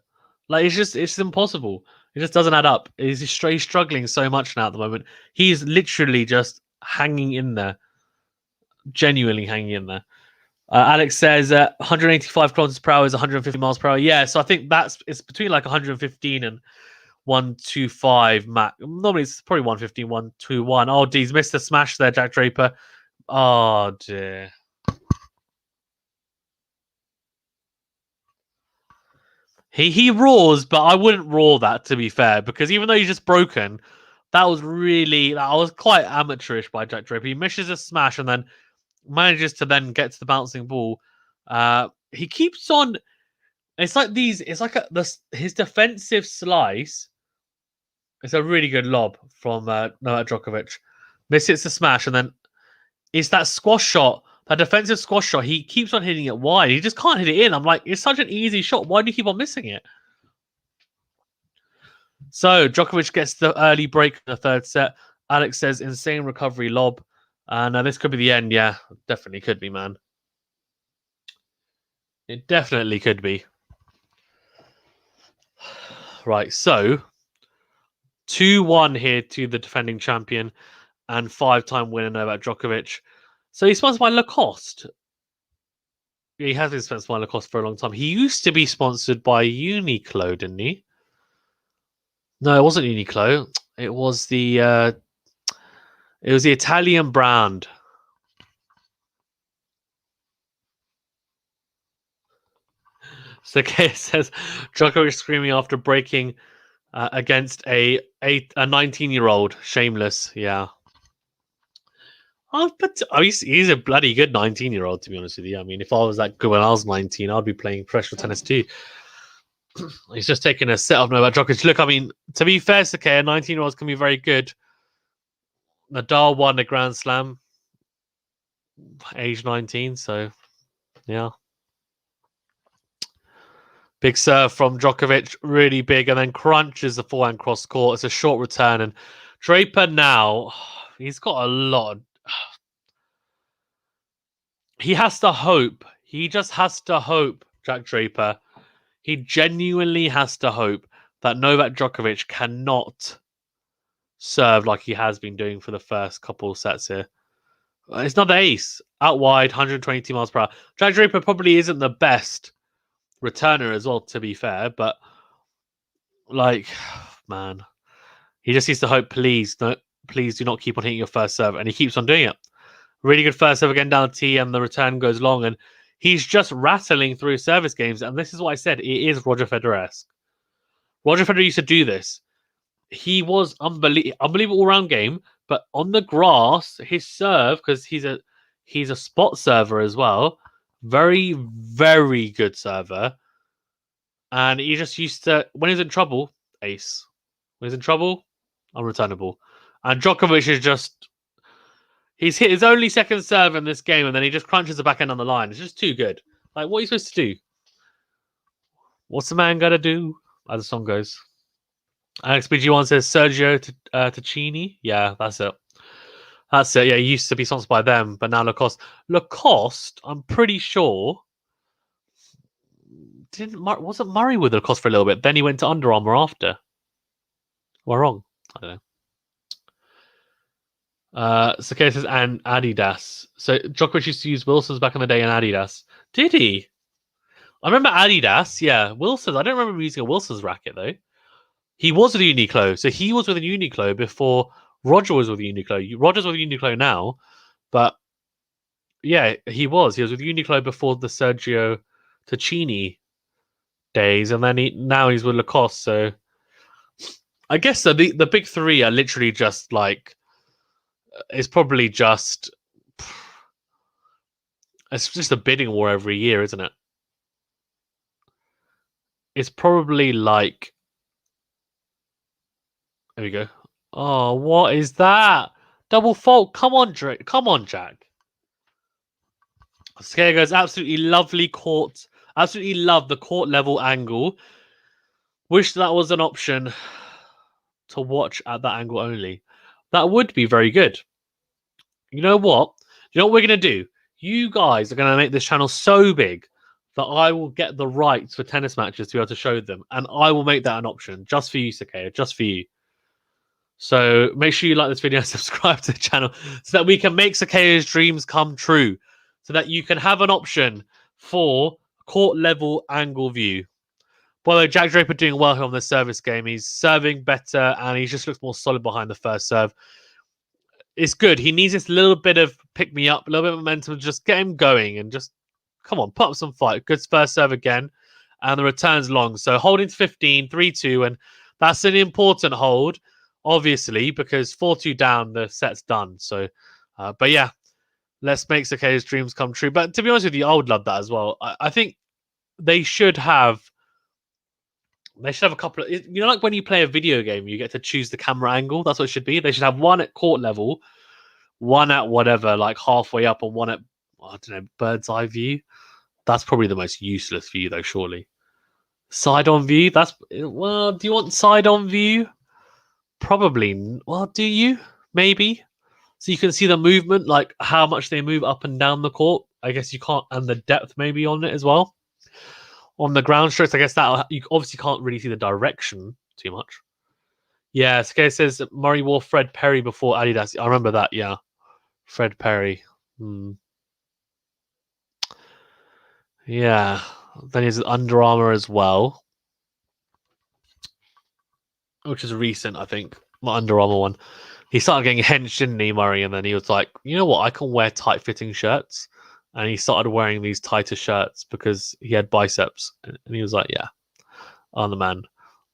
Like, it's impossible. It just doesn't add up. He's struggling so much now at the moment. He's literally just hanging in there. Genuinely hanging in there. Alex says 185 kilometers per hour is 150 miles per hour. Yeah, so I think it's between like 115 and 125 max. Normally it's probably 115, 121. Oh, geez, missed the smash there, Jack Draper. Oh, dear. He roars, but I wouldn't roar that, to be fair, because even though he's just broken, that was quite amateurish by Jack Draper. He misses a smash and then manages to then get to the bouncing ball. He keeps on. It's like his defensive slice. It's a really good lob from Novak Djokovic. Misses the smash and then it's that squash shot. That defensive squash shot, he keeps on hitting it wide. He just can't hit it in. I'm like, it's such an easy shot. Why do you keep on missing it? So, Djokovic gets the early break in the third set. Alex says, insane recovery lob. And this could be the end. Yeah, definitely could be, man. It definitely could be. Right, so 2-1 here to the defending champion and 5-time winner Novak Djokovic. So he's sponsored by Lacoste. He has been sponsored by Lacoste for a long time. He used to be sponsored by Uniqlo, didn't he? No, it wasn't Uniqlo. It was the Italian brand. So Kay says Djokovic screaming after breaking against a 19-year-old. Shameless, yeah. But he's a bloody good 19-year-old, to be honest with you. I mean, if I was that good when I was 19, I'd be playing professional tennis too. He's just taking a set of Novak Djokovic. Look, I mean, to be fair, Sakay, 19-year-olds can be very good. Nadal won a Grand Slam, age 19, so yeah. Big serve from Djokovic, really big, and then crunches the forehand cross court. It's a short return, and Draper now, he's got a lot. He has to hope. He just has to hope, Jack Draper. He genuinely has to hope that Novak Djokovic cannot serve like he has been doing for the first couple of sets here. It's not the ace. Out wide, 122 miles per hour. Jack Draper probably isn't the best returner as well, to be fair, but like, man, he just needs to hope, please do not keep on hitting your first serve, and he keeps on doing it. Really good first serve again down the tee, and the return goes long, and he's just rattling through service games, and this is what I said, it is Roger Federer-esque. Roger Federer used to do this. He was unbelievable all-round game, but on the grass, his serve, because he's a spot server as well, Very, very good server. And he just used to, when he's in trouble, ace. When he's in trouble, unreturnable. And Djokovic is just, he's hit his only second serve in this game, and then he just crunches the back end on the line. It's just too good. Like, what are you supposed to do? What's the man got to do? As the song goes. Alex BG1 says Sergio Ticini. Yeah, that's it. That's it. Yeah, he used to be sponsored by them, but now Lacoste. Lacoste, I'm pretty sure, wasn't Murray with Lacoste for a little bit? Then he went to Under Armour after. Am I wrong? I don't know. Sakay says and Adidas. So Djokovic used to use Wilson's back in the day in Adidas. Did he? I remember Adidas. Yeah, Wilson's. I don't remember using a Wilson's racket though. He was with Uniqlo, so he was with Uniqlo before Roger was with Uniqlo. Roger's with Uniqlo now, but yeah, he was. He was with Uniqlo before the Sergio Ticini days, and then now he's with Lacoste. So I guess the big three are literally just like it's probably just it's just a bidding war every year, isn't it? It's probably like there we go. Oh, what is that? Double fault. Come on, Drake. Come on, Jack. Scare goes absolutely lovely court. Absolutely love the court level angle. Wish that was an option to watch at that angle only. That would be very good. You know what? You know what we're going to do? You guys are going to make this channel so big that I will get the rights for tennis matches to be able to show them. And I will make that an option just for you, Sakaya, just for you. So make sure you like this video and subscribe to the channel so that we can make Sakaya's dreams come true. So that you can have an option for court level angle view. By the way, Jack Draper doing well here on the service game. He's serving better and he just looks more solid behind the first serve. It's good. He needs this little bit of pick me up, a little bit of momentum, just get him going and just come on, put up some fight. Good first serve again. And the return's long. So holding to 15, 3-2, and that's an important hold, obviously, because 4-2 down, the set's done. So, but yeah. Let's make Sakaya's dreams come true. But to be honest with you, I would love that as well. I think they should have a couple of, you know, like when you play a video game, you get to choose the camera angle. That's what it should be. They should have one at court level, one at whatever, like halfway up, and one at, I don't know, bird's eye view. That's probably the most useless view, though, surely. Side on view? Do you want side on view? Probably. Well, do you? Maybe. So you can see the movement, like how much they move up and down the court. I guess you can't, and the depth maybe on it as well. On the ground strokes, I guess that you obviously can't really see the direction too much. Yeah, Sakay says Murray wore Fred Perry before Adidas. I remember that, yeah. Fred Perry. Yeah. Then he's Under Armour as well. Which is recent, I think. My Under Armour one. He started getting henched, didn't he, Murray? And then he was like, you know what? I can wear tight-fitting shirts. And he started wearing these tighter shirts because he had biceps. And he was like, yeah, I'm the man.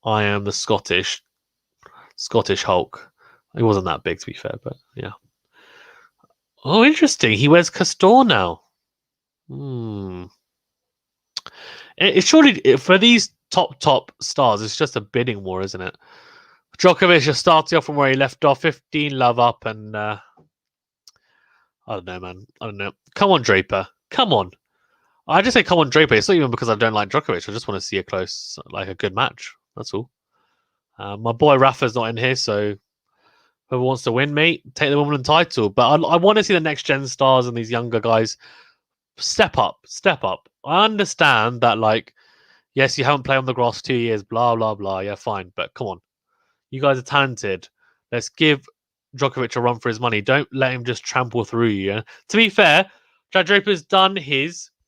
I am the Scottish Hulk. He wasn't that big, to be fair, but yeah. Oh, interesting. He wears Castor now. It's surely, for these top stars, it's just a bidding war, isn't it? Djokovic is starting off from where he left off, 15 love up, and I don't know, man. I don't know. Come on, Draper. Come on. I just say come on, Draper. It's not even because I don't like Djokovic. I just want to see a close, like a good match. That's all. My boy Rafa's not in here, so whoever wants to win, mate, take the Wimbledon title. But I want to see the next gen stars and these younger guys step up. I understand that, like, yes, you haven't played on the grass for 2 years, blah, blah, blah. Yeah, fine. But come on. You guys are talented. Let's give Djokovic a run for his money. Don't let him just trample through you. Yeah? To be fair, Jack Draper has done his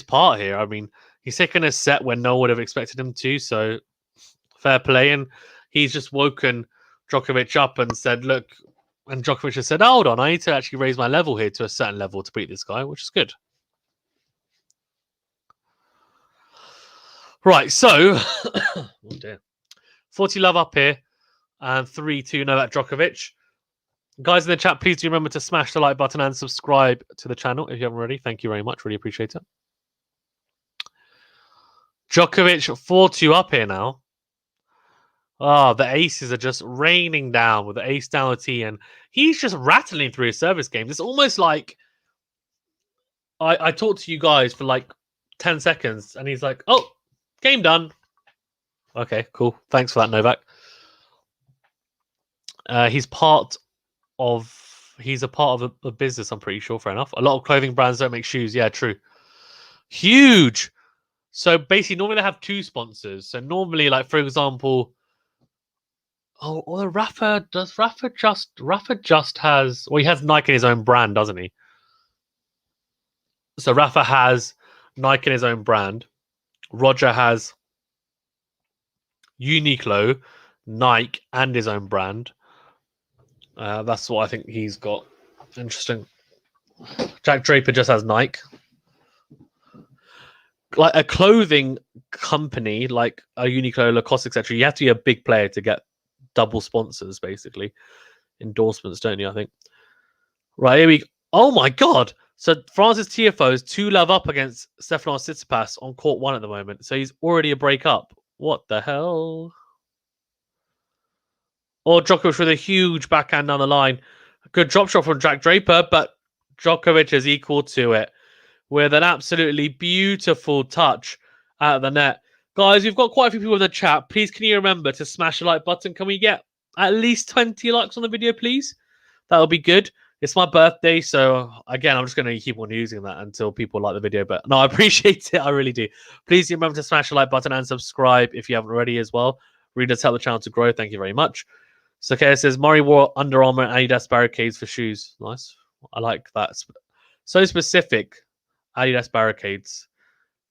part here. I mean, he's taken a set when no one would have expected him to, so fair play. And he's just woken Djokovic up and said, look, and Djokovic has said, hold on, I need to actually raise my level here to a certain level to beat this guy, which is good. Right, so, oh dear. 40 love up here and 3-2 Novak Djokovic. Guys in the chat, please do remember to smash the like button and subscribe to the channel if you haven't already. Thank you very much. Really appreciate it. Djokovic 4-2 up here now. Oh, the aces are just raining down with the ace down the tee, and he's just rattling through his service games. It's almost like I talked to you guys for like 10 seconds, and he's like, oh, game done. Okay, cool. Thanks for that, Novak. He's a part of a business, I'm pretty sure. Fair enough. A lot of clothing brands don't make shoes. Yeah, true. Huge. So basically, normally they have 2 sponsors. So normally, like for example, Rafa just has, well, he has Nike in his own brand, doesn't he? So Rafa has Nike in his own brand. Roger has Uniqlo, Nike, and his own brand. That's what I think he's got. Interesting. Jack Draper just has Nike. Like a clothing company, like a Uniqlo, Lacoste, etc., you have to be a big player to get double sponsors, basically. Endorsements, don't you, I think? Right, here we go. Oh my god! So Francis Tiafoe is 2-love up against Stefanos Tsitsipas on court 1 at the moment. So he's already a break up. What the hell? Or Djokovic with a huge backhand down the line. A good drop shot from Jack Draper, but Djokovic is equal to it with an absolutely beautiful touch out of the net. Guys, we've got quite a few people in the chat. Please, can you remember to smash the like button? Can we get at least 20 likes on the video, please? That would be good. It's my birthday, so again, I'm just going to keep on using that until people like the video. But no, I appreciate it. I really do. Please remember to smash the like button and subscribe if you haven't already as well. Really does help the channel to grow. Thank you very much. So, okay, it says Murray wore Under Armour and Adidas barricades for shoes. Nice. I like that. So specific. Adidas barricades.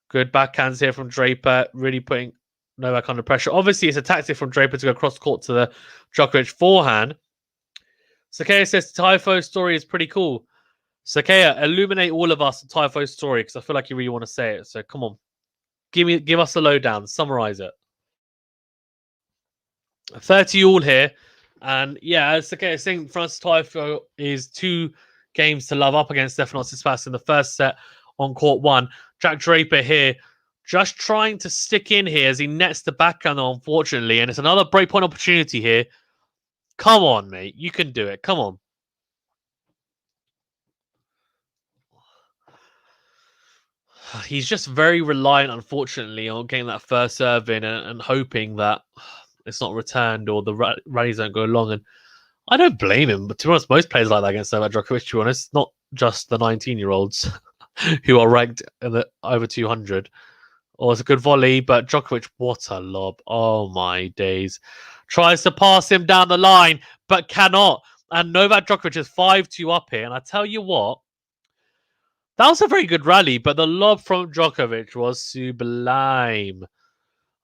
Good backhands here from Draper. Really putting Novak under pressure. Obviously, it's a tactic from Draper to go cross court to the Djokovic forehand. Sakea says Tiafoe's story is pretty cool. Sakea, illuminate all of us the Tiafoe's story because I feel like you really want to say it. So come on, give us the lowdown. Summarize it. 30 all here, and yeah, as Sakea is saying, Francis Tiafoe is 2 games to love up against Stefanos Tsitsipas in the first set on court 1. Jack Draper here, just trying to stick in here as he nets the backhand, unfortunately, and it's another breakpoint opportunity here. Come on, mate. You can do it. Come on. He's just very reliant, unfortunately, on getting that first serve in and hoping that it's not returned or the rallies don't go long. And I don't blame him. But to be honest, most players like that against Novak Djokovic, to be honest, not just the 19-year-olds who are ranked in the over 200. Oh, it's a good volley, but Djokovic, what a lob. Oh, my days. Tries to pass him down the line, but cannot. And Novak Djokovic is 5-2 up here. And I tell you what, that was a very good rally, but the lob from Djokovic was sublime.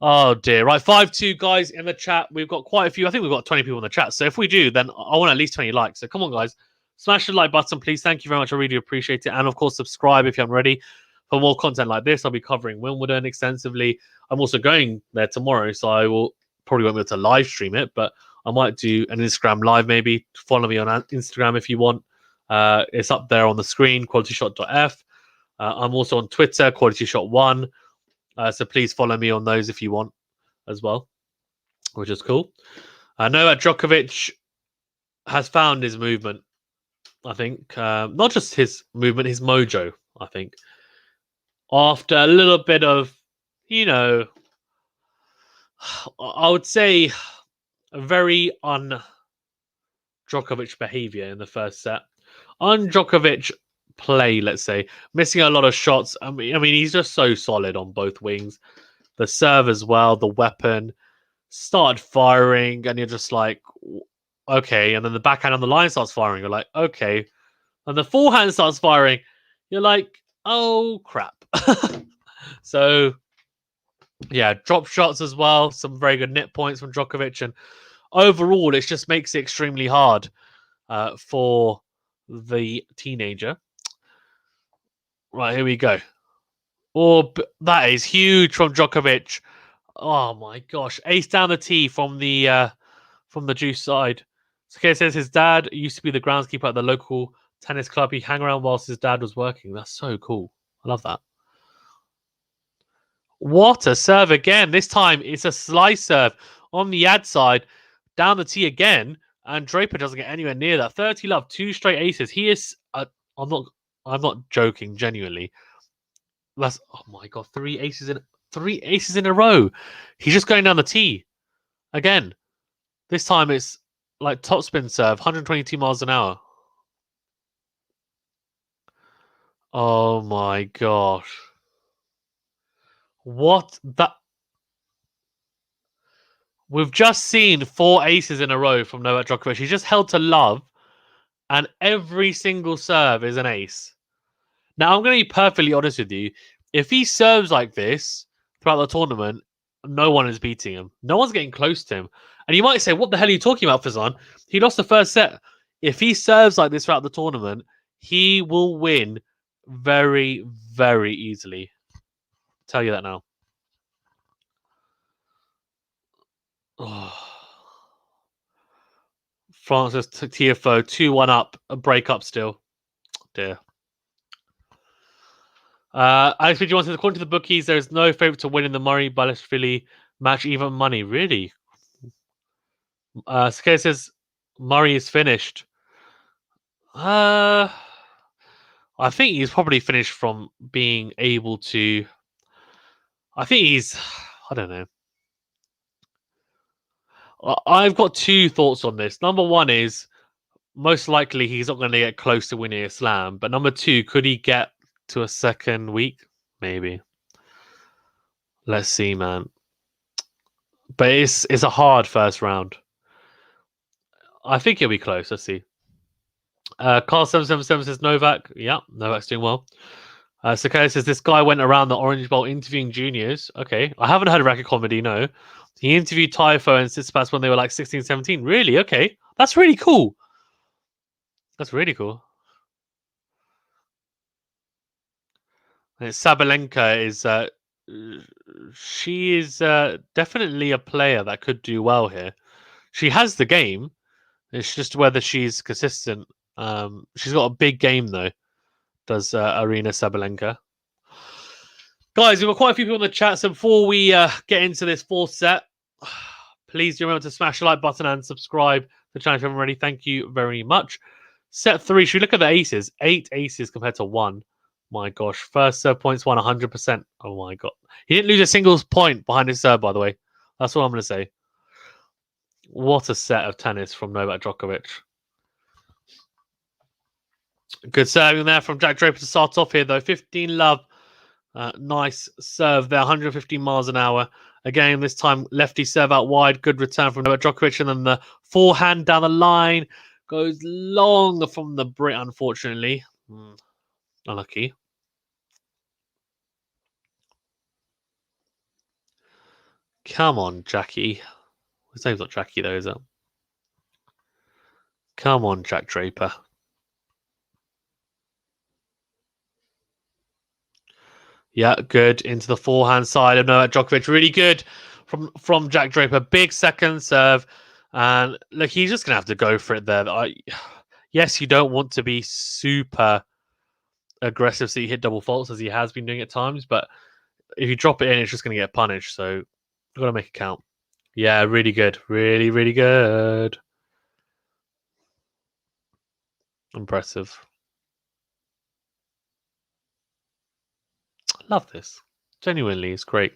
Oh, dear. Right, 5-2, guys, in the chat. We've got quite a few. I think we've got 20 people in the chat. So if we do, then I want at least 20 likes. So come on, guys. Smash the like button, please. Thank you very much. I really appreciate it. And, of course, subscribe if you haven't already. For more content like this, I'll be covering Wimbledon extensively. I'm also going there tomorrow, so I will probably won't be able to live stream it, but I might do an Instagram live maybe. Follow me on Instagram if you want. It's up there on the screen, qualityshot.f. I'm also on Twitter, qualityshot1. So please follow me on those if you want as well, which is cool. I know that Djokovic has found his movement, I think. Not just his movement, his mojo, I think. After a little bit of, you know, I would say a very un-Djokovic behavior in the first set. Un-Djokovic play, let's say. Missing a lot of shots. I mean, he's just so solid on both wings. The serve as well, the weapon. Started firing, and you're just like, okay. And then the backhand on the line starts firing. You're like, okay. And the forehand starts firing. You're like, oh, crap. So, yeah, drop shots as well. Some very good net points from Djokovic. And overall, it just makes it extremely hard for the teenager. Right, here we go. Oh, that is huge from Djokovic. Oh, my gosh. Ace down the tee from the juice side. Sakay says his dad used to be the groundskeeper at the local tennis club. He hung around whilst his dad was working. That's so cool. I love that. What a serve again. This time it's a slice serve on the ad side. Down the tee again. And Draper doesn't get anywhere near that. 30 love, 2 straight aces. He is... I'm not joking, genuinely. That's... Oh my god, 3 aces in a row. He's just going down the tee. Again. This time it's like topspin serve, 122 miles an hour. Oh my gosh. What that? We've just seen 4 aces in a row from Novak Djokovic. He's just held to love, and every single serve is an ace. Now, I'm going to be perfectly honest with you. If he serves like this throughout the tournament, no one is beating him. No one's getting close to him. And you might say, what the hell are you talking about, Fazan? He lost the first set. If he serves like this throughout the tournament, he will win very, very easily. I'll tell you that now. Oh. Francis TFO 2-1 up, a break up still. Dear. Alex Pidgey wants to, according to the bookies, there is no favourite to win in the Murray Balashvili match, even money. Really? Sakay says Murray is finished. I think he's probably finished from being able to. I think he's. I don't know. I've got 2 thoughts on this. Number 1 is most likely he's not going to get close to winning a slam. But number 2, could he get to a second week? Maybe. Let's see, man. But it's a hard first round. I think he'll be close. Let's see. Carl777 says Novak. Yeah, Novak's doing well. Sakaya says this guy went around the Orange Bowl interviewing juniors. Okay. I haven't heard of Racket Comedy, no. He interviewed Typho and Tsitsipas when they were like 16, 17. Really? Okay. That's really cool. That's really cool. And Sabalenka is... she is definitely a player that could do well here. She has the game. It's just whether she's consistent. She's got a big game, though, does Arina Sabalenka. Guys, we've got quite a few people in the chat, so before we get into this 4th set, please do remember to smash the like button and subscribe to the channel if you haven't already. Thank you very much. Set 3, should we look at the aces? 8 aces compared to 1. My gosh. First serve points won 100%. Oh my god. He didn't lose a single point behind his serve, by the way. That's all I'm going to say. What a set of tennis from Novak Djokovic. Good serving there from Jack Draper to start off here, though. 15 love. Nice serve there. 115 miles an hour. Again, this time lefty serve out wide. Good return from Novak Djokovic. And then the forehand down the line goes long from the Brit, unfortunately. Unlucky. Come on, Jackie. His name's not Jackie, though, is it? Come on, Jack Draper. Yeah, good. Into the forehand side of Novak Djokovic. Really good from Jack Draper. Big second serve. And look, he's just going to have to go for it there. Yes, you don't want to be super aggressive so you hit double faults as he has been doing at times. But if you drop it in, it's just going to get punished. So you've got to make it count. Yeah, really good. Really, really good. Impressive. Love this. Genuinely, it's great.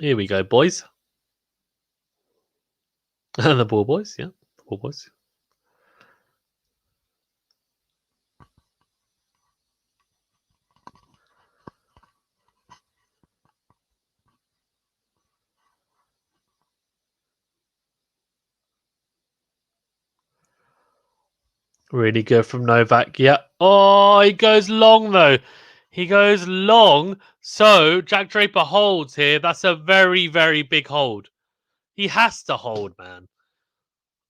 Here we go, boys. And the ball boys, yeah. The ball boys. Really good from Novak. Yeah. Oh, he goes long, though. He goes long. So, Jack Draper holds here. That's a very, very big hold. He has to hold, man.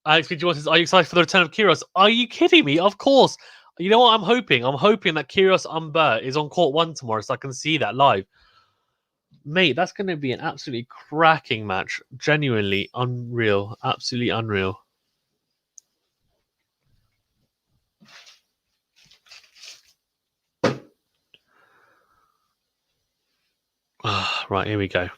Alex B. says, are you excited for the return of Kyrgios? Are you kidding me? Of course. You know what I'm hoping? I'm hoping that Kyrgios Umber is on court 1 tomorrow so I can see that live. Mate, that's going to be an absolutely cracking match. Genuinely unreal. Absolutely unreal. Right, here we go.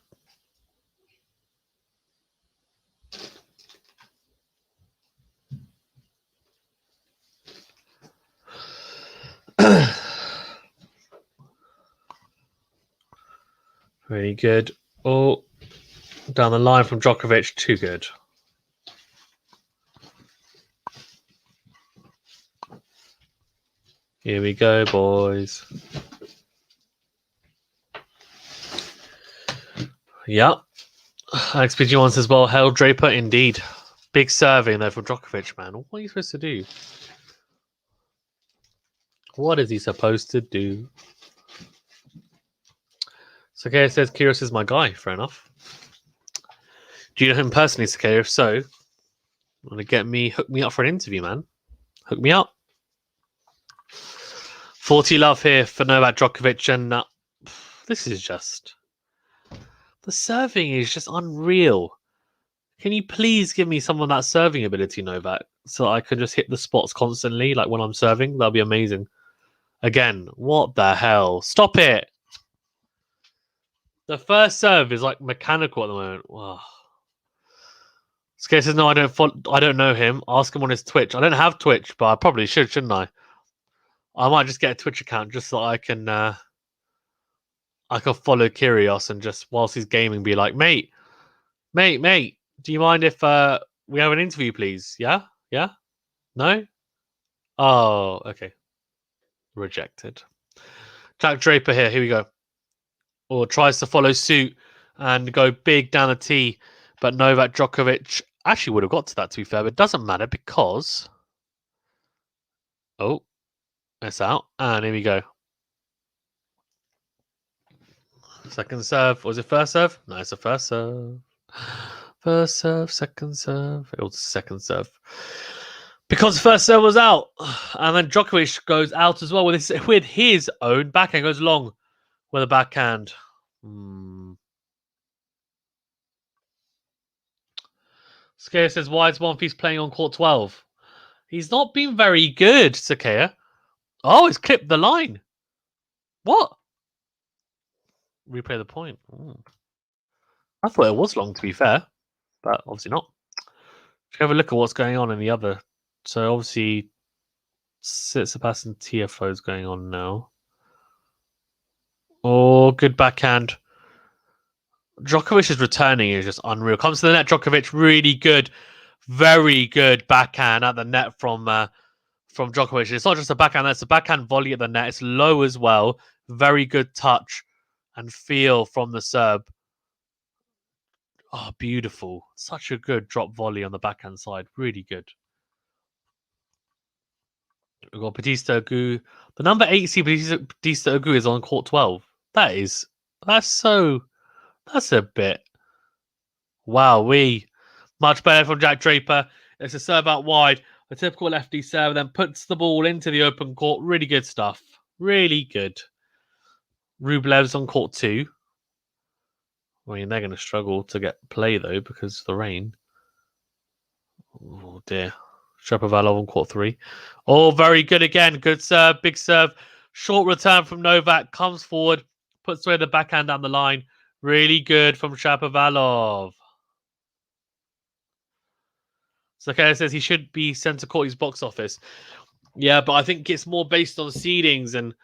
Very good. Oh, down the line from Djokovic, too good. Here we go, boys. Yep. XPG1 says, well, hell, Draper, indeed. Big serving there for Djokovic, man. What are you supposed to do? What is he supposed to do? Sakaya says, Kyrgios is my guy. Fair enough. Do you know him personally, Sakaya? If so, want to hook me up for an interview, man. Hook me up. 40 love here for Novak Djokovic, and this is just... The serving is just unreal. Can you please give me some of that serving ability, Novak, so I can just hit the spots constantly, like when I'm serving? That'll be amazing. Again, what the hell? Stop it! The first serve is like mechanical at the moment. Wow. Skate says, no, I don't know him. Ask him on his Twitch. I don't have Twitch, but I probably should, shouldn't I? I might just get a Twitch account just so I can follow Kyrgios and just whilst he's gaming be like, mate, do you mind if we have an interview, please? Yeah? Yeah? No? Oh, okay. Rejected. Jack Draper here we go. Or tries to follow suit and go big down the tee, but Novak Djokovic actually would have got to that, to be fair, but it doesn't matter because... Oh, that's out. And here we go. Second serve. Was it first serve? No, it's a first serve. First serve, second serve. It was second serve. Because first serve was out. And then Djokovic goes out as well with his own backhand. Goes long with a backhand. Sakaya says, why is One Piece playing on court 12? He's not been very good, Sakaya. Oh, it's clipped the line. What? Replay the point. I thought it was long, to be fair. But obviously not. If you have a look at what's going on in the other. So obviously, Tsitsipas and TFO is going on now. Oh, good backhand. Djokovic's returning is just unreal. Comes to the net, Djokovic, really good. Very good backhand at the net from Djokovic. It's not just a backhand, that's a backhand volley at the net. It's low as well. Very good touch and feel from the Serb. Oh, beautiful. Such a good drop volley on the backhand side. Really good. We've got Batista Agu. The number 8 seed Batista Agu is on court 12. That's a bit. Wowee. Much better from Jack Draper. It's a serve out wide. A typical lefty serve, then puts the ball into the open court. Really good stuff. Really good. Rublev's on court 2. I mean, they're going to struggle to get play, though, because of the rain. Oh, dear. Shapovalov on court 3. Oh, very good again. Good serve. Big serve. Short return from Novak. Comes forward. Puts away the backhand down the line. Really good from Shapovalov. Sakaya says he should be sent to Courtney's box office. Yeah, but I think it's more based on seedings and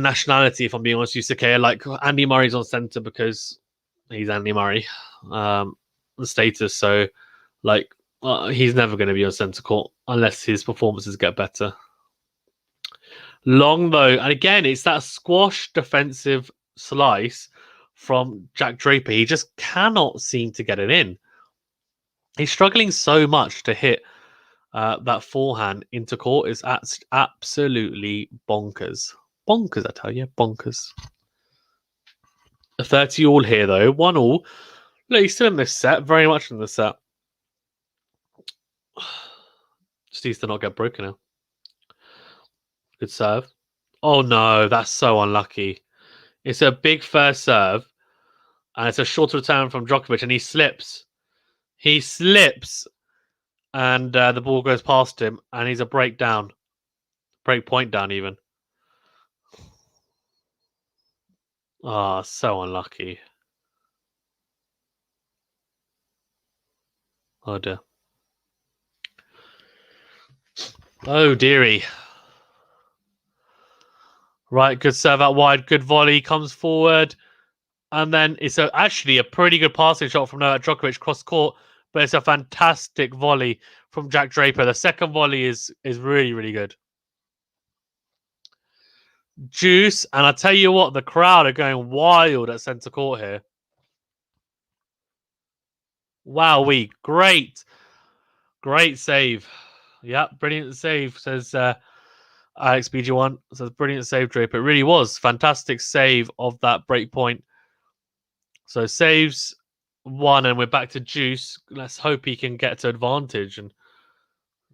nationality, if I'm being honest with you, Sakaya. Like, Andy Murray's on centre because he's Andy Murray. The status, so, like, he's never going to be on centre court unless his performances get better. Long, though, and again, it's that squash defensive slice from Jack Draper. He just cannot seem to get it in. He's struggling so much to hit that forehand into court. Is absolutely bonkers. Bonkers, I tell you. Bonkers. A 30 all here, though. 1 all. Look, he's still in this set. Very much in the set. Just needs to not get broken now. Good serve. Oh, no. That's so unlucky. It's a big first serve, and it's a short return from Djokovic, and he slips. He slips, and the ball goes past him, and he's a break point down even. Ah, so unlucky. Oh dear. Oh dearie. Right, good serve out wide, good volley, comes forward. And then it's actually a pretty good passing shot from Novak Djokovic cross court, but it's a fantastic volley from Jack Draper. The second volley is really, really good. Juice, and I tell you what, the crowd are going wild at centre court here. Wowee, great save. Yeah, brilliant save, says Alex BG1. Says brilliant save, Draper. It really was. Fantastic save of that break point. So saves one, and we're back to Juice. Let's hope he can get to advantage and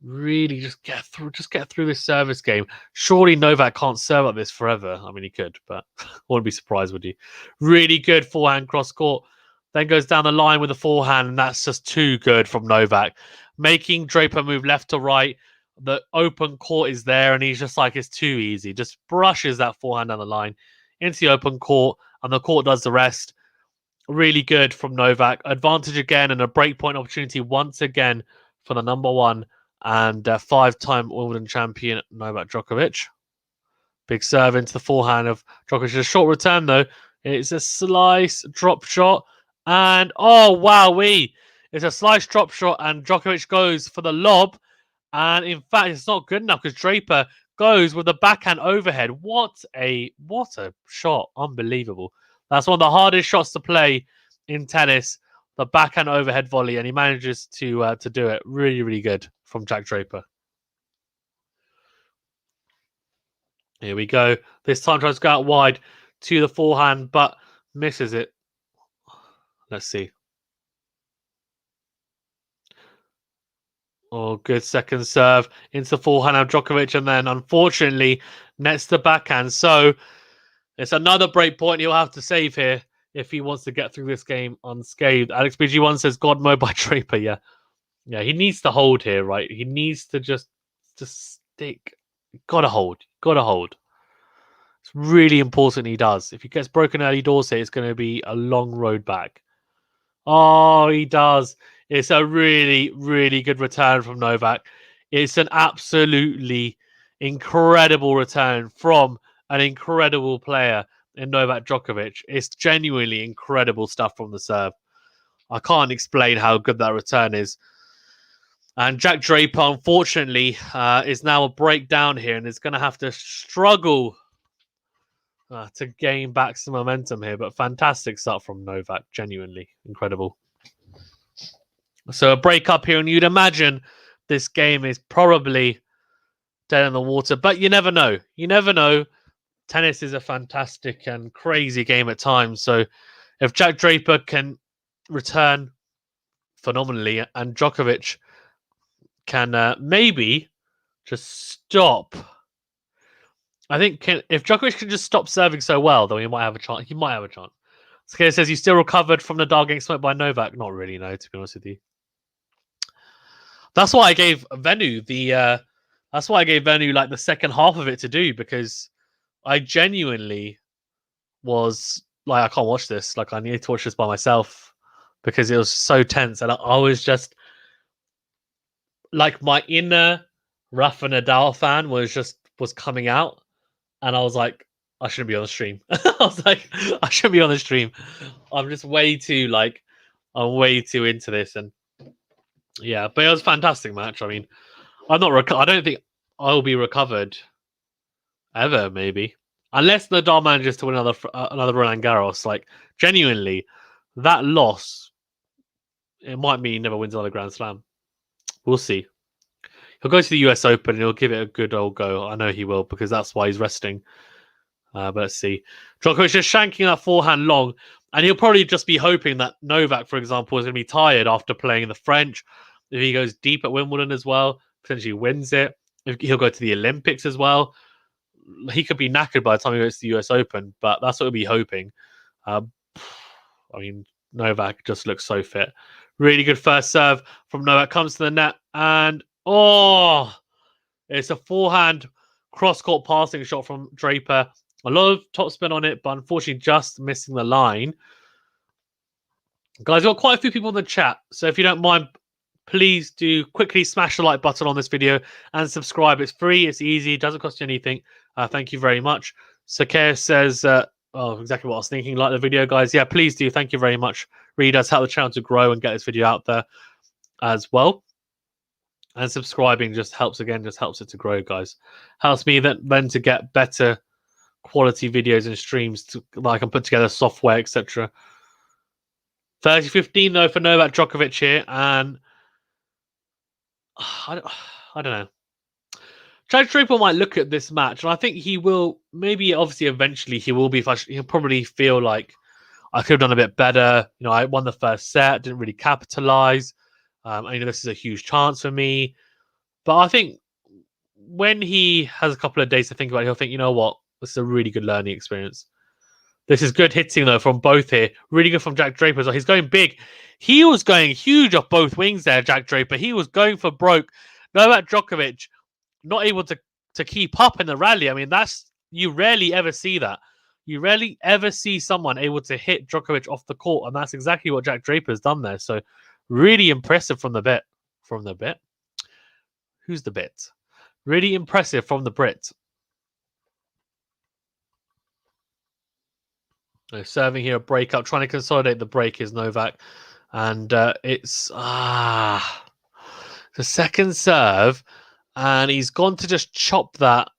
really just get through this service game. Surely Novak can't serve like this forever. I mean, he could, but I wouldn't be surprised, would you? Really good forehand cross court. Then goes down the line with a forehand, and that's just too good from Novak. Making Draper move left to right. The open court is there, and he's just like, it's too easy. Just brushes that forehand down the line into the open court, and the court does the rest. Really good from Novak. Advantage again, and a breakpoint opportunity once again for the number one and five-time Wimbledon champion Novak Djokovic. Big serve into the forehand of Djokovic. A short return, though. It's a slice drop shot. And, oh, wowee. It's a slice drop shot, and Djokovic goes for the lob. And, in fact, it's not good enough because Draper goes with the backhand overhead. What a shot. Unbelievable. That's one of the hardest shots to play in tennis, the backhand overhead volley, and he manages to do it. Really, really good from Jack Draper. Here we go. This time tries to go out wide to the forehand, but misses it. Let's see. Oh, good second serve into the forehand of Djokovic, and then unfortunately nets the backhand. So it's another break point he'll have to save here if he wants to get through this game unscathed. Alex BG1 says God mode by Draper. Yeah, he needs to hold here, right? He needs to just stick. Gotta hold. It's really important he does. If he gets broken early doors here, it's going to be a long road back. Oh, he does. It's a really, really good return from Novak. It's an absolutely incredible return from an incredible player in Novak Djokovic. It's genuinely incredible stuff from the serve. I can't explain how good that return is. And Jack Draper, unfortunately, is now a breakdown here and is going to have to struggle to gain back some momentum here. But fantastic start from Novak. Genuinely incredible. So a break up here, and you'd imagine this game is probably dead in the water. But you never know. You never know. Tennis is a fantastic and crazy game at times. So if Jack Draper can return phenomenally and Djokovic can maybe just stop. I think if Djokovic can just stop serving so well, then he might have a chance. He might have a chance. Okay, it says you still recovered from Nadal getting smoked by Novak. Not really, no, to be honest with you. That's why I gave Venu like the second half of it to do, because I genuinely was like, I can't watch this. Like, I need to watch this by myself because it was so tense, and I was just like, my inner Rafa Nadal fan was coming out, and I was like, I shouldn't be on the stream. I was like, I shouldn't be on the stream. I'm just way too I'm way too into this, and yeah, but it was a fantastic match. I mean, I don't think I'll be recovered ever, maybe, unless Nadal manages to win another Roland Garros. Like, genuinely, that loss, it might mean he never wins another Grand Slam. We'll see. He'll go to the US Open and he'll give it a good old go. I know he will, because that's why he's resting. But let's see. Djokovic is shanking that forehand long, and he'll probably just be hoping that Novak, for example, is going to be tired after playing the French. If he goes deep at Wimbledon as well, potentially wins it. If he'll go to the Olympics as well. he could be knackered by the time he goes to the US Open, but that's what we'll be hoping. I mean, Novak just looks so fit. Really good first serve from Novak. Comes to the net and it's a forehand cross-court passing shot from Draper. A lot of topspin on it, but unfortunately just missing the line. Guys, we've got quite a few people in the chat, so if you don't mind, please do quickly smash the like button on this video and subscribe. It's free, it's easy, it doesn't cost you anything. Thank you very much. Sakea says, exactly what I was thinking. Like the video, guys. Yeah, please do. Thank you very much. Really does help the channel to grow and get this video out there as well. And subscribing just helps it to grow, guys. Helps me then to get better quality videos and streams that I can put together, software, etc. 30-15 though for Novak Djokovic here, and I don't know. Jack Draper might look at this match, and I think he will. Maybe, obviously, eventually he will be. He'll probably feel like I could have done a bit better. You know, I won the first set, didn't really capitalize. This is a huge chance for me. But I think when he has a couple of days to think about it, he'll think, you know what, this is a really good learning experience. This is good hitting, though, from both here. Really good from Jack Draper. So he's going big. He was going huge off both wings there, Jack Draper. He was going for broke. Novak Djokovic not able to keep up in the rally. I mean, you rarely ever see that. You rarely ever see someone able to hit Djokovic off the court, and that's exactly what Jack Draper has done there. So really impressive from the bit. From the bit? Who's the bit? Really impressive from the Brit. Serving here a breakup, trying to consolidate the break is Novak. And it's the second serve. And he's gone to just chop that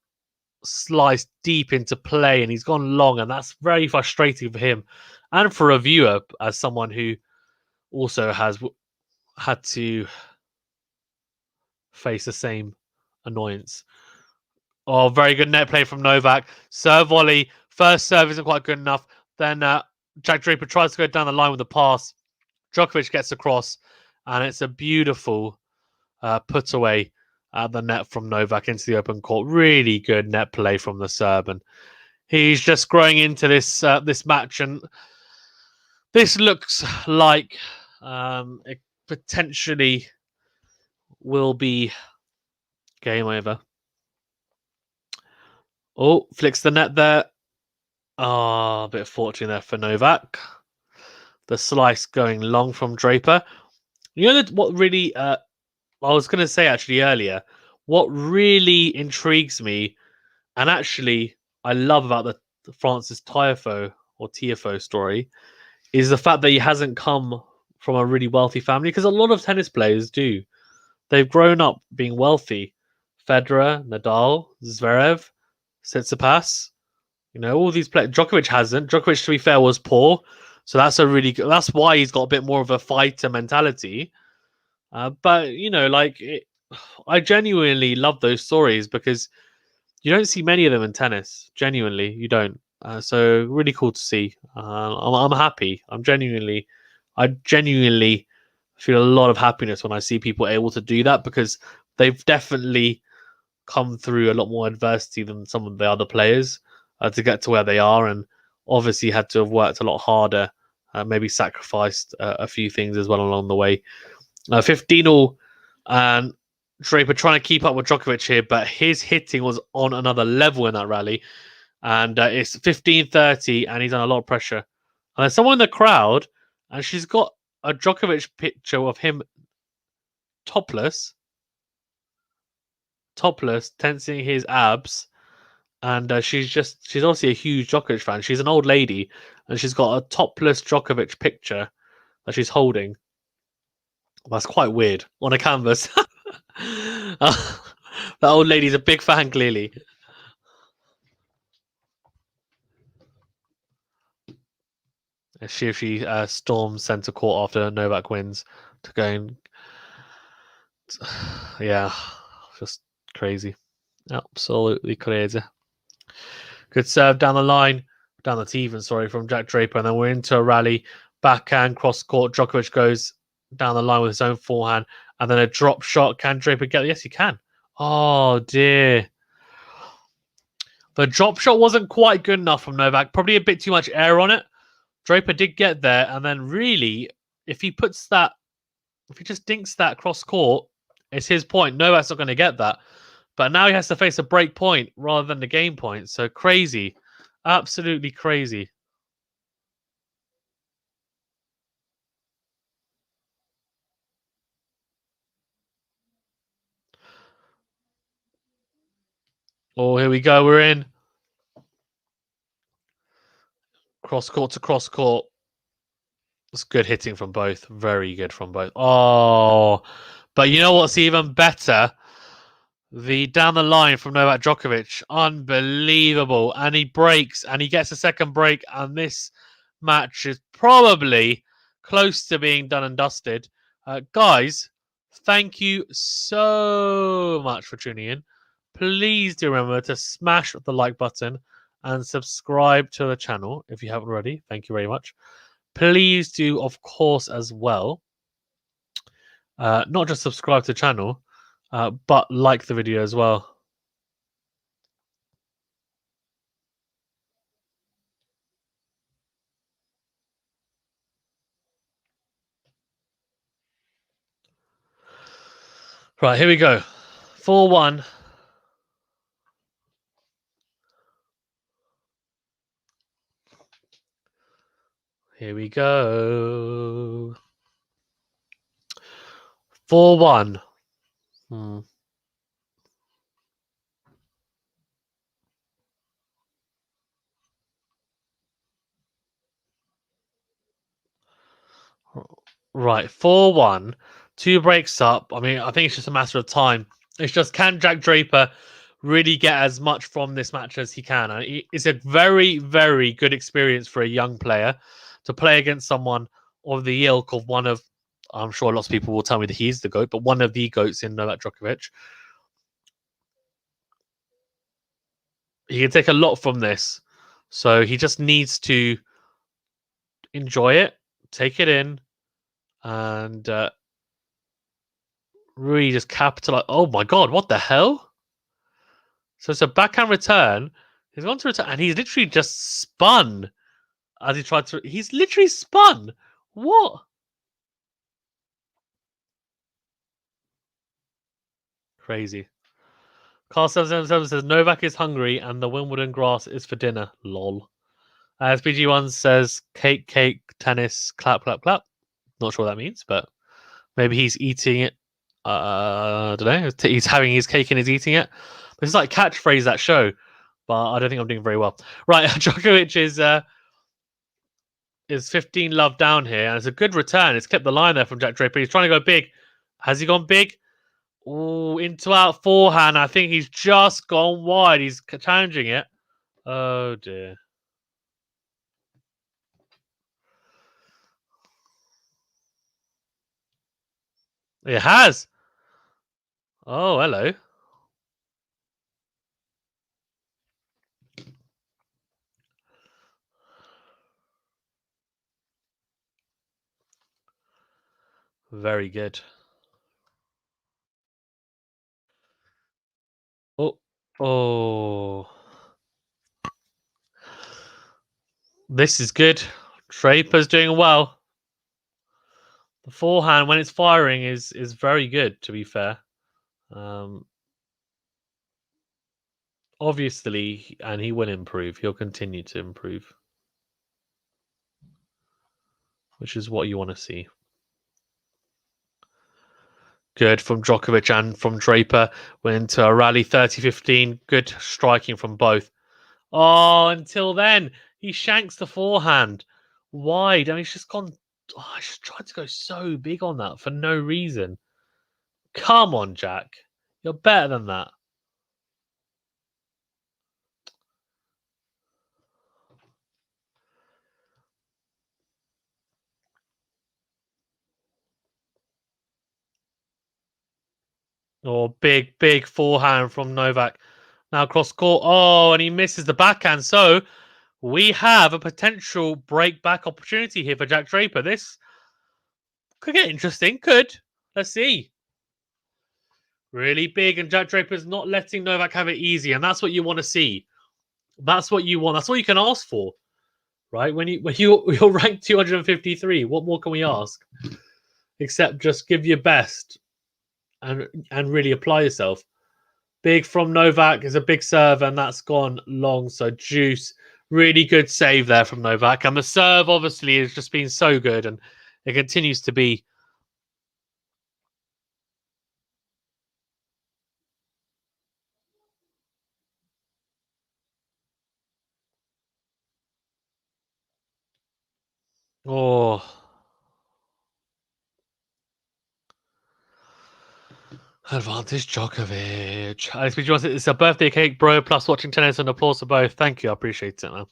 slice deep into play. And he's gone long. And that's very frustrating for him. And for a viewer, as someone who also has had to face the same annoyance. Oh, very good net play from Novak. Serve volley. First serve isn't quite good enough. Then Jack Draper tries to go down the line with the pass. Djokovic gets across, and it's a beautiful put away at the net from Novak into the open court. Really good net play from the Serb, and he's just growing into this this match, and this looks like it potentially will be game over. Oh, flicks the net there. Oh, a bit of fortune there for Novak. The slice going long from Draper. You know what really... I was going to say actually earlier, what really intrigues me, and actually I love about the Francis Tiafoe story, is the fact that he hasn't come from a really wealthy family, because a lot of tennis players do. They've grown up being wealthy. Federer, Nadal, Zverev, Tsitsipas. You know, all these players. Djokovic hasn't. Djokovic, to be fair, was poor. So that's a really good... That's why he's got a bit more of a fighter mentality. But, you know, I genuinely love those stories because you don't see many of them in tennis. Genuinely, you don't. So really cool to see. I'm happy. I genuinely feel a lot of happiness when I see people able to do that, because they've definitely come through a lot more adversity than some of the other players to get to where they are, and obviously had to have worked a lot harder, maybe sacrificed a few things as well along the way. 15-all, and Draper trying to keep up with Djokovic here, but his hitting was on another level in that rally. And it's 15-30, and he's under a lot of pressure. And there's someone in the crowd, and she's got a Djokovic picture of him topless, tensing his abs. And she's obviously a huge Djokovic fan. She's an old lady, and she's got a topless Djokovic picture that she's holding. That's quite weird on a canvas. That old lady's a big fan, clearly. Let's see if she storms centre court after Novak wins to go and... Yeah, just crazy. Absolutely crazy. Good serve down the line, down the tee even, sorry, from Jack Draper. And then we're into a rally. Backhand, cross court. Djokovic goes down the line with his own forehand. And then a drop shot. Can Draper get it? Yes, he can. Oh, dear. The drop shot wasn't quite good enough from Novak. Probably a bit too much air on it. Draper did get there, and then really, if he just dinks that cross court, it's his point. Novak's not going to get that. But now he has to face a break point rather than the game point. So crazy. Absolutely crazy. Oh, here we go. We're in. Cross court to cross court. It's good hitting from both. Very good from both. Oh, but you know what's even better? The down the line from Novak Djokovic. Unbelievable. And he breaks and he gets a second break. And this match is probably close to being done and dusted. Guys, thank you so much for tuning in. Please do remember to smash the like button and subscribe to the channel if you haven't already. Thank you very much. Please do, of course, as well, not just subscribe to the channel, but like the video as well. Right, here we go. 4-1. Here we go. 4-1. Right, 4-1. 2 breaks up. I mean, I think it's just a matter of time. It's just, can Jack Draper really get as much from this match as he can? And it's a very, very good experience for a young player to play against someone of the ilk of one of, I'm sure lots of people will tell me that he's the GOAT, but one of the GOATs in Novak Djokovic. He can take a lot from this. So he just needs to enjoy it, take it in, and really just capitalize. Oh my God, what the hell? So it's a backhand return. He's gone to return, and he's literally just spun as he tried to. He's literally spun. What? Crazy. Carl777 says Novak is hungry and the Wimbledon grass is for dinner. Lol. SPG1 says cake, tennis, clap, clap, clap. Not sure what that means, but maybe he's eating it. I don't know. He's having his cake and he's eating it. This is like catchphrase that show, but I don't think I'm doing very well. Right, Djokovic is 15 love down here, and it's a good return. It's kept the line there from Jack Draper. He's trying to go big. Has he gone big? Oh, into out forehand. I think he's just gone wide. He's challenging it. Oh dear. It has. Oh, hello. Very good. Oh. This is good. Draper's doing well. The forehand, when it's firing, is very good, to be fair. Obviously, and he will improve. He'll continue to improve, which is what you want to see. Good from Djokovic and from Draper. Went into a rally 30-15. Good striking from both. Oh, until then, he shanks the forehand wide. I mean, he's just gone. Oh, I just tried to go so big on that for no reason. Come on, Jack. You're better than that. Oh, big forehand from Novak. Now cross court. Oh, and he misses the backhand. So we have a potential break back opportunity here for Jack Draper. This could get interesting. Could. Let's see. Really big, and Jack Draper's not letting Novak have it easy, and that's what you want to see. That's what you want. That's all you can ask for, right? When you're ranked 253, what more can we ask? Except just give your best and really apply yourself. Big from Novak is a big serve, and that's gone long. So juice, really good save there from Novak. And the serve obviously has just been so good, and it continues to be. Oh, advantage Djokovic. It's a birthday cake, bro, plus watching tennis and applause for both. Thank you. I appreciate it, man.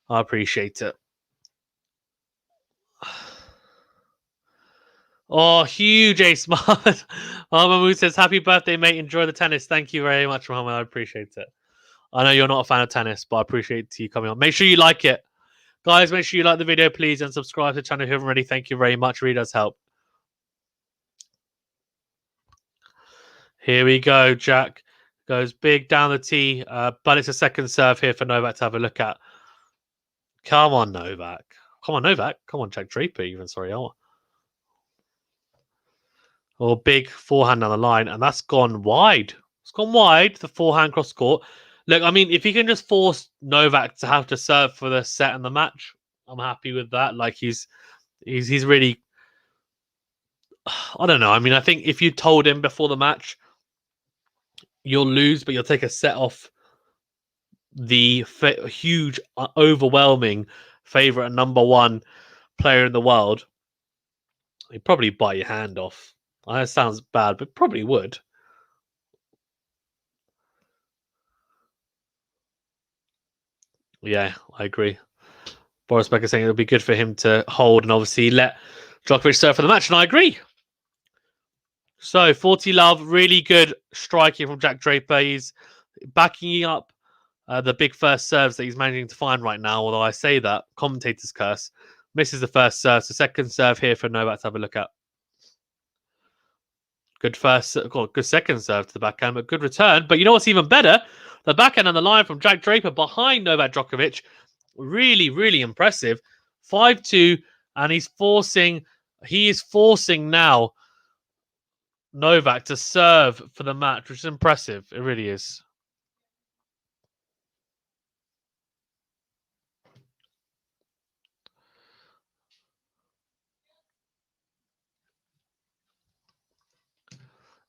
I appreciate it. Oh, huge ace, Mohammed. Mahmoud says, happy birthday, mate. Enjoy the tennis. Thank you very much, Mohammed. I appreciate it. I know you're not a fan of tennis, but I appreciate you coming on. Make sure you like it. Guys, make sure you like the video, please, and subscribe to the channel if you haven't already. Thank you very much. It really does help. Here we go. Jack goes big down the tee, but it's a second serve here for Novak to have a look at. Come on, Novak. Come on, Novak. Come on, Jack Draper, even. Sorry. Oh, big forehand down the line, and that's gone wide. It's gone wide, the forehand cross court. Look, I mean, if he can just force Novak to have to serve for the set and the match, I'm happy with that. Like, he's really... I don't know. I mean, I think if you told him before the match, you'll lose, but you'll take a set off the huge, overwhelming favourite and number one player in the world, he'd probably bite your hand off. That sounds bad, but probably would. Yeah, I agree. Boris Becker saying it would be good for him to hold and obviously let Djokovic serve for the match, and I agree. So, 40 love, really good striking from Jack Draper. He's backing up the big first serves that he's managing to find right now, although I say that, commentator's curse. Misses the first serve, so second serve here for Novak to have a look at. Good second serve to the backhand, but good return. But you know what's even better? The backhand on the line from Jack Draper behind Novak Djokovic. Really, really impressive. 5-2, and he is forcing now Novak to serve for the match, which is impressive. It really is.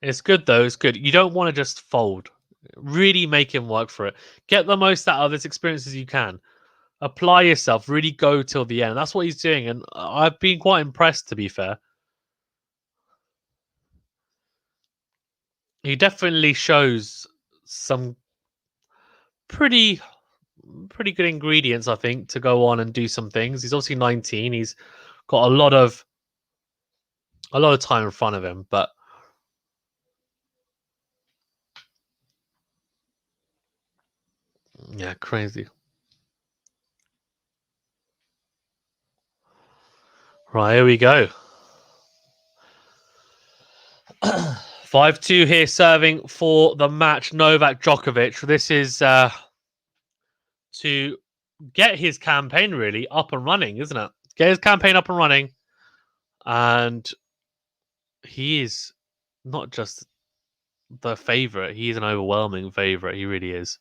It's good, though. It's good. You don't want to just fold. Really make him work for it. Get the most out of this experience as you can. Apply yourself. Really go till the end. That's what he's doing, and I've been quite impressed, to be fair. He definitely shows some pretty good ingredients, I think, to go on and do some things. He's obviously 19. He's got a lot of time in front of him, but yeah, crazy. Right, here we go. 5-2 here, serving for the match. Novak Djokovic. This is to get his campaign really up and running, isn't it? Get his campaign up and running, and he is not just the favorite; he's an overwhelming favorite. He really is.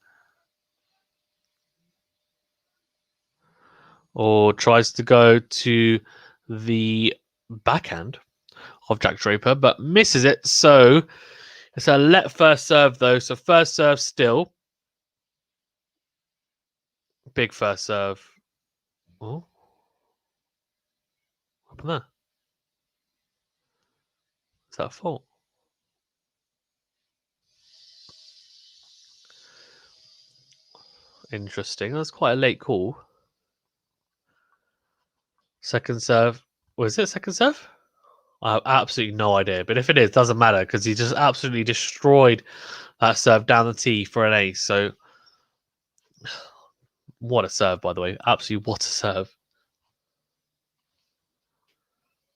Or tries to go to the backhand of Jack Draper, but misses it. So it's a let first serve, though. So first serve still. Big first serve. Oh. What happened there? Is that a fault? Interesting. That's quite a late call. Second serve. Was it second serve? I have absolutely no idea. But if it is, doesn't matter because he just absolutely destroyed that serve down the tee for an ace. So what a serve, by the way. Absolutely what a serve.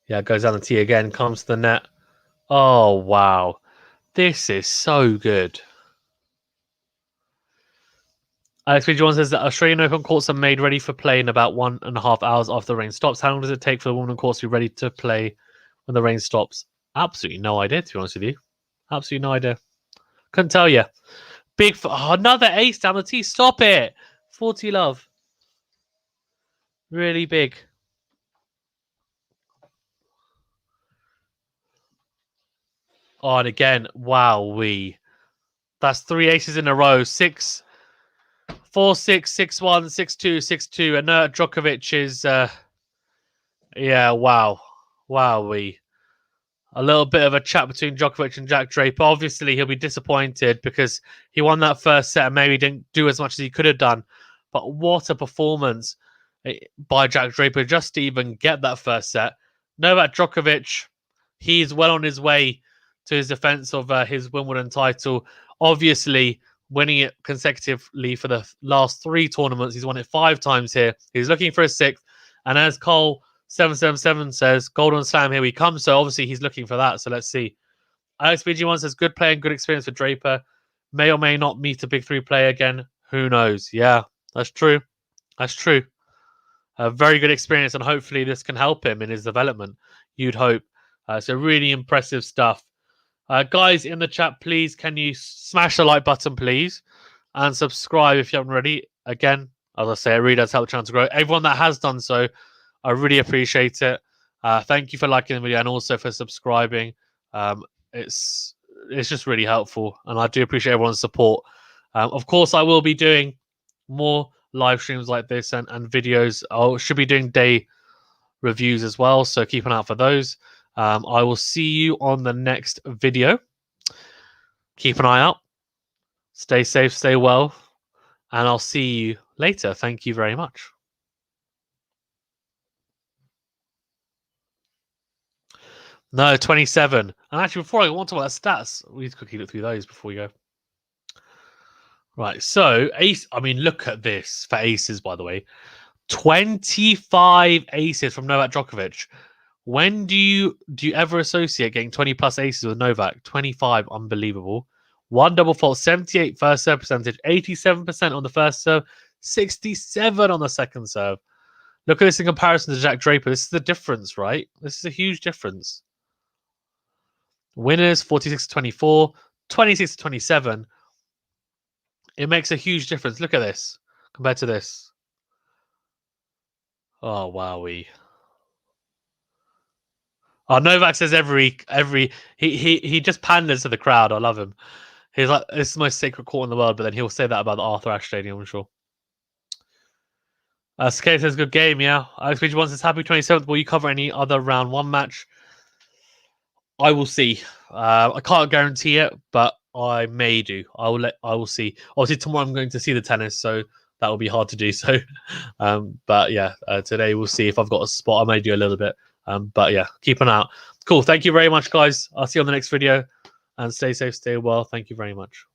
Yeah, goes down the tee again, comes to the net. Oh, wow. This is so good. Alex BG1 says that Australian Open courts are made ready for play in about 1.5 hours after the rain stops. How long does it take for the Wimbledon courts to be ready to play when the rain stops? Absolutely no idea, to be honest with you. Absolutely no idea. Couldn't tell you. Big, another ace down the tee. Stop it. 40 love. Really big. Oh, and again, wowee. That's 3 aces in a row. 6, 4, 6, 6, 1, 6, 2, 6, 2. And Djokovic is, yeah, wow. Wowee. A little bit of a chat between Djokovic and Jack Draper. Obviously, he'll be disappointed because he won that first set and maybe didn't do as much as he could have done. But what a performance by Jack Draper just to even get that first set. Novak Djokovic, he's well on his way to his defense of his Wimbledon title. Obviously, winning it consecutively for the last 3 tournaments. He's won it 5 times here. He's looking for a 6th. And as Cole 777 says, Golden Slam, here we come. So obviously he's looking for that. So let's see. Alex BG1 says, good play and good experience for Draper. May or may not meet a big 3 player again. Who knows? Yeah, that's true. That's true. A very good experience, and hopefully this can help him in his development. You'd hope. So really impressive stuff. Guys in the chat, please, can you smash the like button, please? And subscribe if you haven't already. Again, as I say, it really does help the channel to grow. Everyone that has done so, I really appreciate it. Thank you for liking the video and also for subscribing. It's just really helpful, and I do appreciate everyone's support. Of course, I will be doing more live streams like this and videos. I should be doing day reviews as well, so keep an eye out for those. I will see you on the next video. Keep an eye out. Stay safe, stay well, and I'll see you later. Thank you very much. No, 27. And actually, before I go on to the stats, we need to quickly look through those before we go. Right, so ace. I mean, look at this for aces, by the way. 25 aces from Novak Djokovic. When do you ever associate getting 20 plus aces with Novak? 25, unbelievable. 1 double fault, 78 first serve percentage, 87% on the first serve, 67 on the second serve. Look at this in comparison to Jack Draper. This is the difference, right? This is a huge difference. Winners 46-24, 26-27. It makes a huge difference. Look at this compared to this. Oh wowee. Oh, Novak says he just panders to the crowd. I love him. He's like, it's the most sacred court in the world, but then he'll say that about the Arthur Ashe Stadium, I'm sure. Skate says good game, yeah. Alex BG1 says happy 27th. Will you cover any other round 1 match? I will see. I can't guarantee it, but I may do. I will see. Obviously tomorrow I'm going to see the tennis, so that will be hard to do. So, but yeah, today we'll see if I've got a spot. I may do a little bit. But yeah, keep an eye out. Cool. Thank you very much, guys. I'll see you on the next video, and stay safe, stay well. Thank you very much.